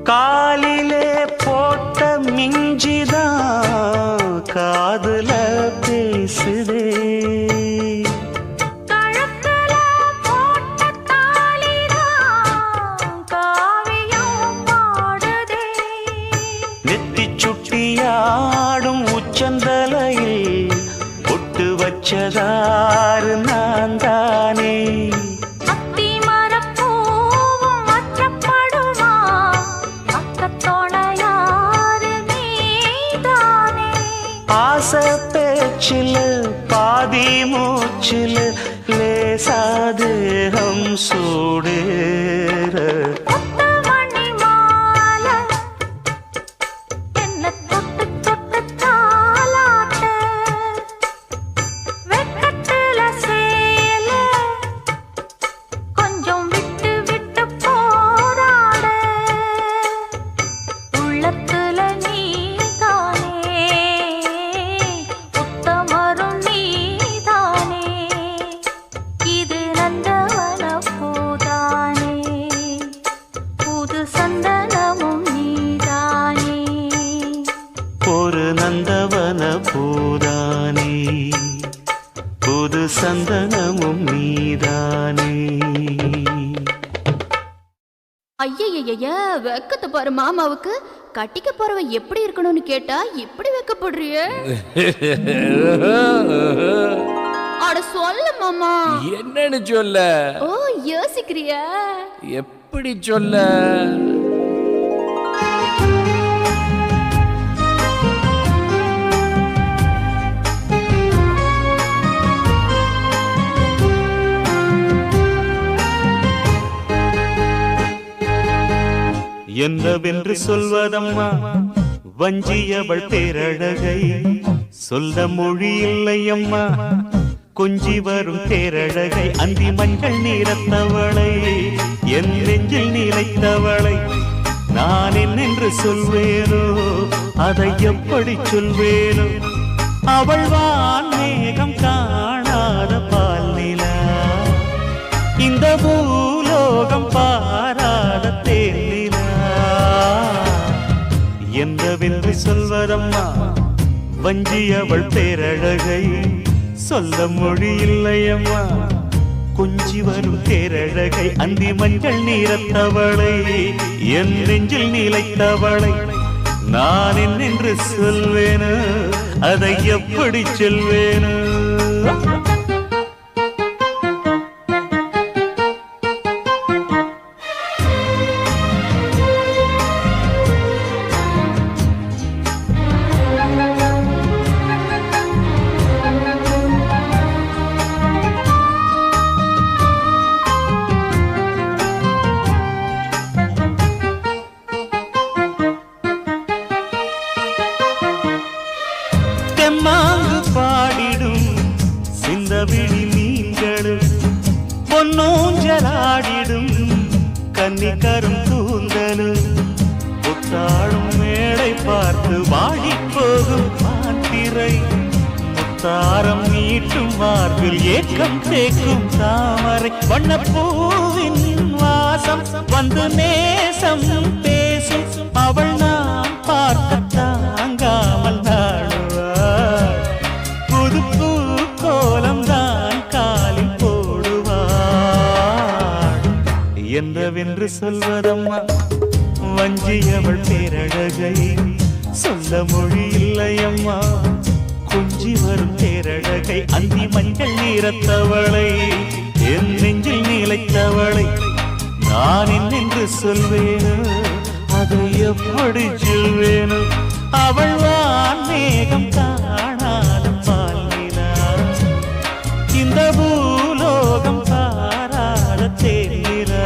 காலிலே போட்ட மிஞ்சிதான் காதுல பேசுதே. கழுத்துல போட்ட தாலிதான் காவியம் பாடுதே. நெத்தி சுட்டியாடும் உச்சந்தலையில் பொட்டு வச்சதாறு நான் தானே. அத்தி மரப்பூவும் அச்சப்படுமா, அக்கத்தோணையாரு நீதானே. ஆசை பேச்சில் பாதி மூச்சில் லேசாதேகம் சூடேற. முத்துமணி மாலை என்ன தொட்டு தொட்டு தாலாட்ட, வெக்கத்துல சேல கொஞ்சம் விட்டு விட்டு போராட. உள்ளத்துல நீதானே, உத்தமரும் நீதானே, இது நந்தவன பூதானே, புது சந்தனமும் நீதானே. ஒரு நந்தவன பூதானே, புது சந்தனமும் நீதானே. ஐயய்யய்ய வெக்கத்தை பாரு மாமாவுக்கு. கட்டிக்க போறவன் எப்படி இருக்கணும்னு கேட்டா இப்படி வெக்கப்படுறிய? அட சொல்ல மாமா. என்னன்னு சொல்ல? ஓ யோசிக்கிறியா? எப்படி சொல்ல? என்னவென்று சொல்வதம்மா வஞ்சியவள் பேரழகை, சொல்ல மொழி இல்லையம்மா கொஞ்சி வரும் பேரழகை. அந்தி மஞ்சள் நீரத்தவளை, என் நெஞ்சில் நிலைத்தவளை நான் என்னென்று சொல்வேனோ, அதை எப்படி சொல்வேனோ. அவள் வான் மேகம் காணாத பால் நிலா, இந்த பூலோகம் பாராத தேனிலா. என்னவென்று சொல்வதம்மா வஞ்சியவள் பேரழகை, சொல்ல மொழி இல்லையம்மா கொஞ்சி வரும் பேரழகை. அந்தி மஞ்சள் நீரத்தவளை, என் நெஞ்சில் நிலைத்தவளை நான் என்னென்று சொல்வேனோ, அதை எப்படி சொல்வேனோ. தெம்மாங்கு பாடிடும் சிந்தவிழி மீன்களும், பொன்னூஞ்சலாடிடும் கன்னிக்கரும் கூந்தலும், புத்தாளும் மேடை பார்த்து வாடி போகும் மாத்திரை முத்தாரம் நீட்டும் மார்பில் ஏக்கம் தேக்கும் தாமரை வண்ணப்பூவின் வாசம் வந்து நேசம் பேசும் அவள் நான் பார்க்க தாங்காமல் நாடுவாள் புது பூ கோலம் தான் காலில் போடுவாள் என்னவென்று சொல்வதம்மா வஞ்சியவள் பேரழகை சொல்ல மொழி இல்லையம்மா கொஞ்சி வரும் பேரழகை அந்தி மஞ்சள் நீரத்தவளை என் நெஞ்சில் நிலைத்தவளை நான் என்னென்று சொல்வேனோ அதை எப்படி சொல்வேனோ அவள் வான் மேகம் காணாத பாலினா இந்த பூலோகம் பாராத தேரா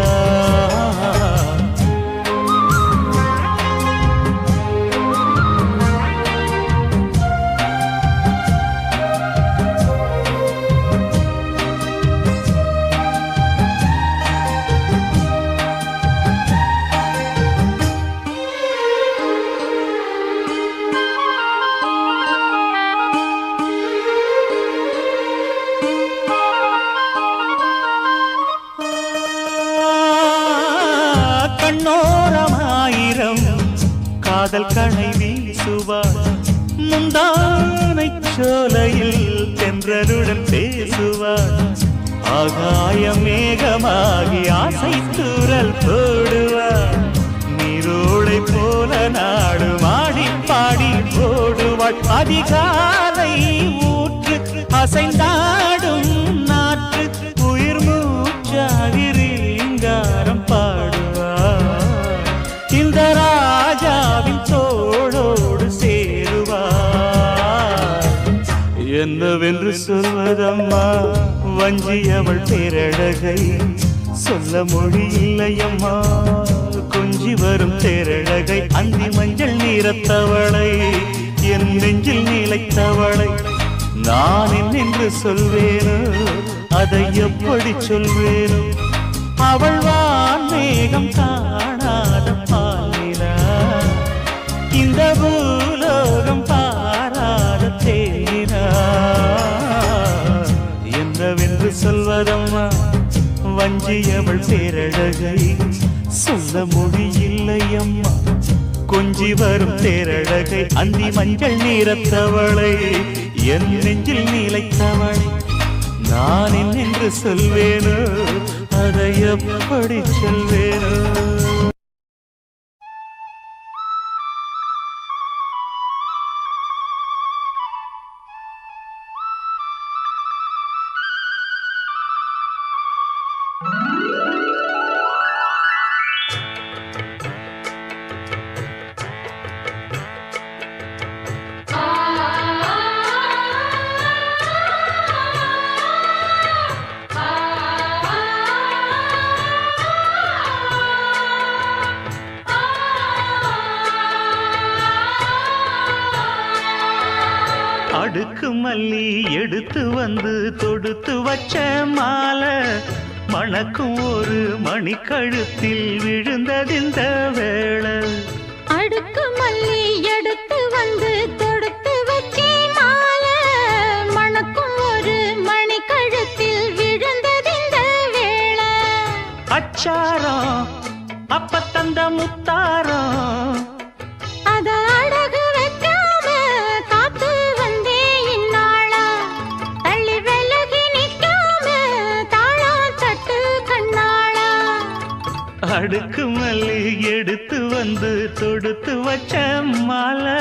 கண்ணோரமாயிரம் காதல் கணை வீசுவாள் முந்தானை சோலையில் தென்றருடன் பேசுவாள் ஆகாய மேகமாகி ஆசை தூரல் போடுவாள் நீரோடை போல நாடு மாடி பாடி போடுவாள் அதிகாலை ஊற்று அசைந்தாடும் நாற்று உயிர் மூச்சாகி ரீங்காரம் பாடுவார் இந்த ராஜாவின் தோளோடு சேருவார் என்னவென்று சொல்வதம்மா வஞ்சியவள் பேரழகை சொல்ல மொழி இல்லையம்மா கொஞ்சி வரும் தேரழகை அந்தி மஞ்சள் நீரத்தவளை என் நெஞ்சில் நிலைத்தவளை நான் என்னென்று சொல்வேனோ அதை எப்படி சொல்வேனோ அவள் வான் மேகம் காணாத பாலினா இந்த பூலோகம் பாராத தேனா என்னவென்று சொல்வதம்மா வஞ்சியவள் பேரழகை சொல்ல மொழி இல்லையம்மா கொஞ்சி வரும் தேரழகை அந்தி மஞ்சள் நீரத்தவளை என் நெஞ்சில் நிலைத்தவளை நான் என்னென்று சொல்வேனோ அதை எப்படி சொல்வேனோ அடுக்கு மல்லி எடுத்து வந்து தொடுத்து வச்ச மாலை மணக்கும் ஒரு மணிக்கழுத்தில் விழுந்ததிந்த வேளை அடுக்கு மல்லி எடுத்து வந்து தொடுத்து வச்சே மாலை மணக்கும் ஒரு மணி கழுத்தில் விழுந்ததிந்த வேளை அச்சாரம் அப்ப தந்த முத்தாரம் அத அழகு வைக்காம காத்து வந்தே இந்நாளா தள்ளி விலகி நிற்காம தாளம் தட்டு கண்ணாளா அடுக்கு மல்லி எடுத்து வந்து தொடுத்து வச்ச மாலை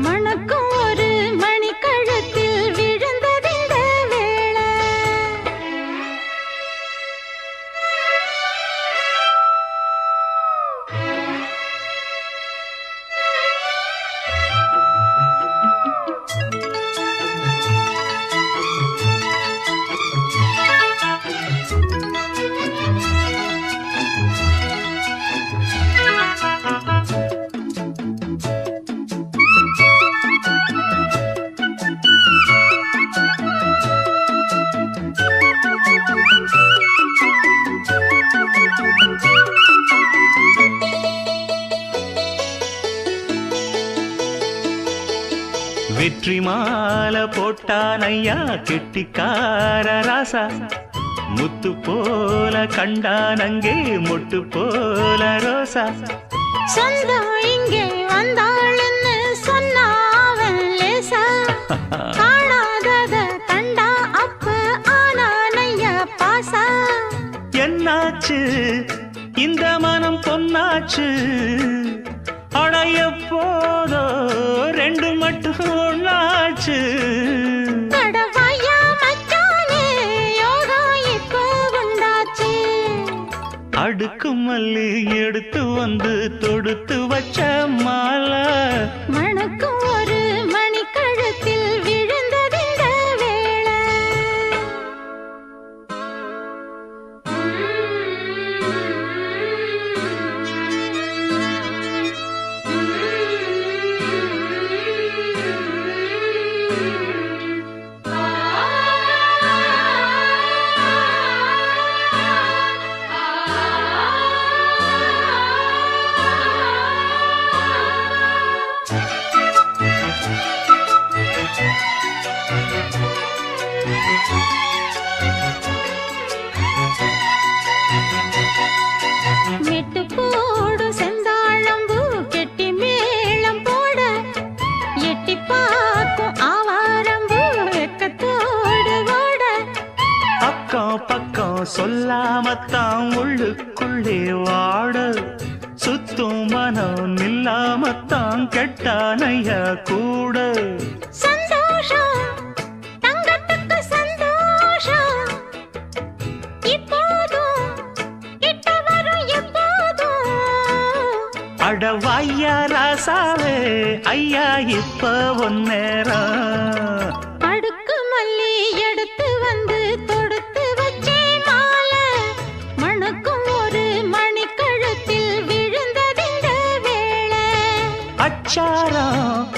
மணக்கும் ஒரு மணி கழுத்தில் விழுந்ததிந்த வேளை வெற்றி மாலை மாலை போட்டான் ஐயா கெட்டிக்கார ராசா முத்து போல கண்டான் அங்கே மொட்டு போல ரோசா சொந்தம் இங்கே வந்தாள்னு சொன்னாவன் லேசா காணாதத கண்டா அப்ப ஆனானையா பாசா என்னாச்சு இந்த மனம் பொன்னாச்சு அடைய போதோ ரெண்டு மட்டும் ஒண்ணாச்சு கடவாயா மச்சானே யோகா இப்போ உண்டாச்சு அடுக்கு மல்லி எடுத்து வந்து தொடுத்து வச்ச மாலை மணக்கும் ஒரு மணி கழுத்தில் விழுந்ததிந்த வேளை மெட்டு போடு செந்தாழம்பூ கெட்டி மேளம் போட எட்டி பார்க்கும் ஆவாரம்பூ வெக்கத்தோடு ஓட அக்கம் பக்கம் சொல்லாமத்தான் உள்ளுக்குள்ளே வாட சுத்தும் மனம் நில்லாமத்தான் கெட்டானைய கூட சந்தோஷம் தங்கத்துக்கு சந்தோஷம் இப்போதும் கிட்ட வரும் எப்போதும் அடவாய்யா ராசாவே ஐயா இப்ப ஒன்னேரம் அடுக்கு மல்லி எடுத்து வந்து தொடுத்து வச்சே மாலை மணக்கும் ஒரு மணி கழுத்தில் விழுந்ததிந்த வேளை அச்சாரம்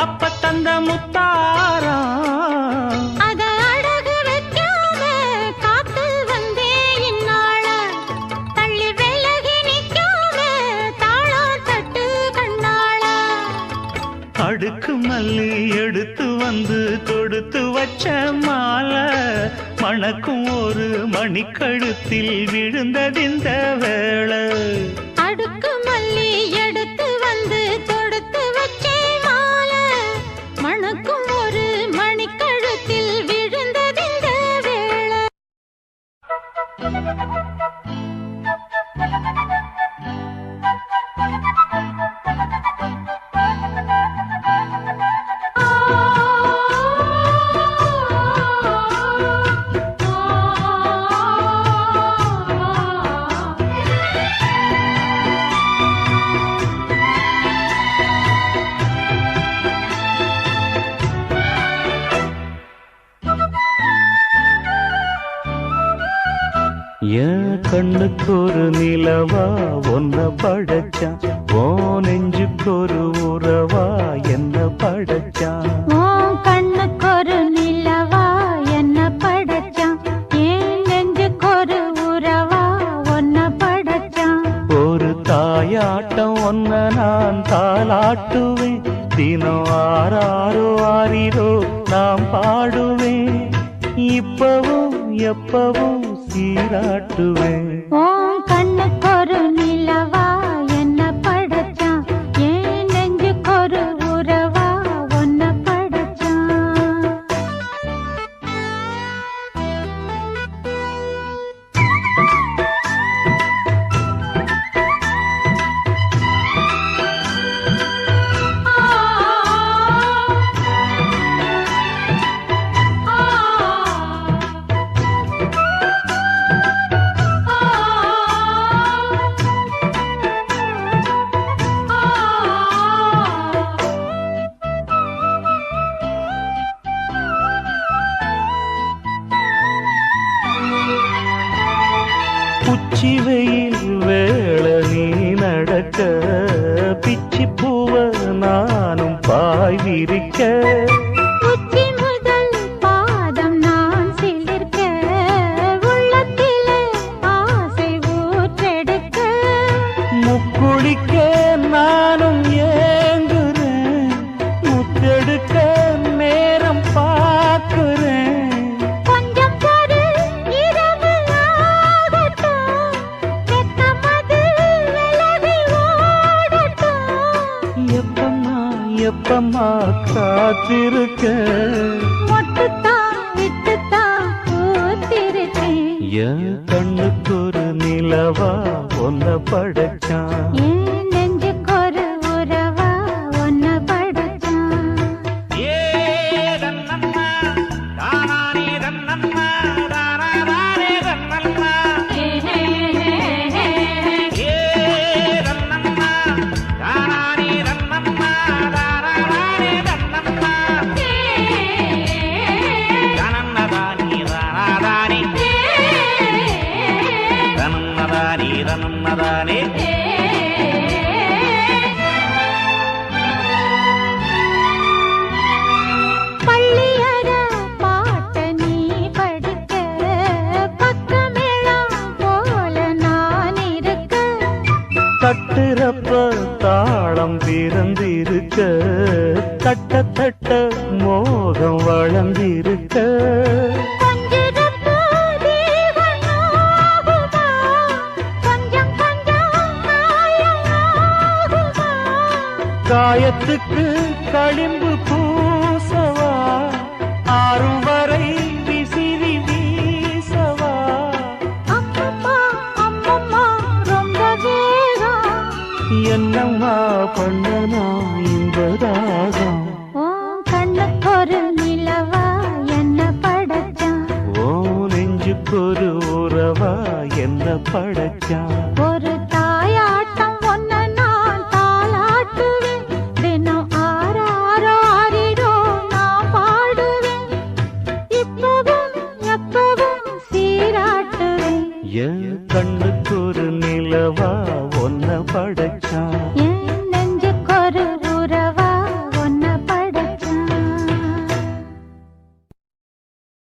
அப்ப தந்த முத்தாரம் அத அடகு வைக்காம காத்து வந்தே இந்நாள தள்ளி விலகி நிக்காம தாளம் தட்டு கண்ணாள அடுக்கு மல்லி எடுத்து வந்து தொடுத்து வச்ச மாலை மணக்கும் ஒரு மணிக்கழுத்தில் விழுந்ததிந்த வேளை அடுக்கு மல்லி எடுத்து வந்து தொடுத்து வச்சே மாலை மணக்கும் ஒரு மணி கழுத்தில் விழுந்ததிந்த வேளை என் கண்ணுக்கு ஒரு நிலவா ஒன்ன படைச்சான் ஓ நெஞ்சுக்கு ஒரு உறவா என்ன படைச்சான் உன் கண்ணுக்கு ஒரு நிலவா என்ன படைச்சான் என் நெஞ்சுக்கு ஒரு உறவா ஒன்ன படைச்சான் ஒரு தாயாட்டம் ஒன்ன நான் தாளாட்டுவேன் தினம் ஆறாரோ ஆறிரோ நாம் பாடுவேன் இப்பவும் எப்பவும் சீராட்டுவேன் உன் கண்ணுக்கு ஒரு நிலவா என்ன படைச்சான் என் நெஞ்சுக்கு ஒரு உறவா ஒன்ன படைச்சான் உச்சி வெயில் வேளை நீ நடக்க பிச்சி பூவ நானும் பாய் விரிக்க உச்சி முதல் பாதம் நான் சிலிர்க்க உள்ளத்திலே ஆசை ஊற்றெடுக்க முக்குளிக்க நானும் ஏங்குறேன் முத்தெடுக்க நேரம் பா என்னம்மா காத்திருக்க மொட்டுத்தான் விட்டுத்தான் பூத்திருக்கேன் என் கண்ணுக்கு ஒரு நிலவா ஒன்ன படைச்சான் என் நெஞ்சுக்கு ஒரு உறவா ஒன்ன படைச்சான் பள்ளியற பாட்ட நீ படிக்க பக்கமேளம் போல நான் இருக்க தட்டுறப்ப தாளம் பிறந்திருக்க தட்ட தட்ட மோகம் வளர்ந்திருக்க கொஞ்சிருப்பு தீவனாகுமா கொஞ்சம் கொஞ்சம் மாயமாகுமா காயத்துக்கு களிம்பு பூசவா ஆறும் வரை விசிறி வீசவா அம்மம்மா அம்மம்மா ரொம்ப வேகம் என்னம்மா பண்ணனா இந்த தாகம் உன் கண்ணுக்கு ஒரு நிலவா என்ன படைச்சான் ஓ நெஞ்சுக்கொரு உறவா என்ன படைச்சான் ஒரு தாயாட்டம் ஒன்ன நான் தாளாட்டுவேன் தினம் ஆறாரோ ஆறிரோ நான் பாடுவேன் இப்பவும் எப்பவும் சீராட்டுவேன் என் கண்ணுக்கு ஒரு நிலவா ஒன்ன படைச்சான் என்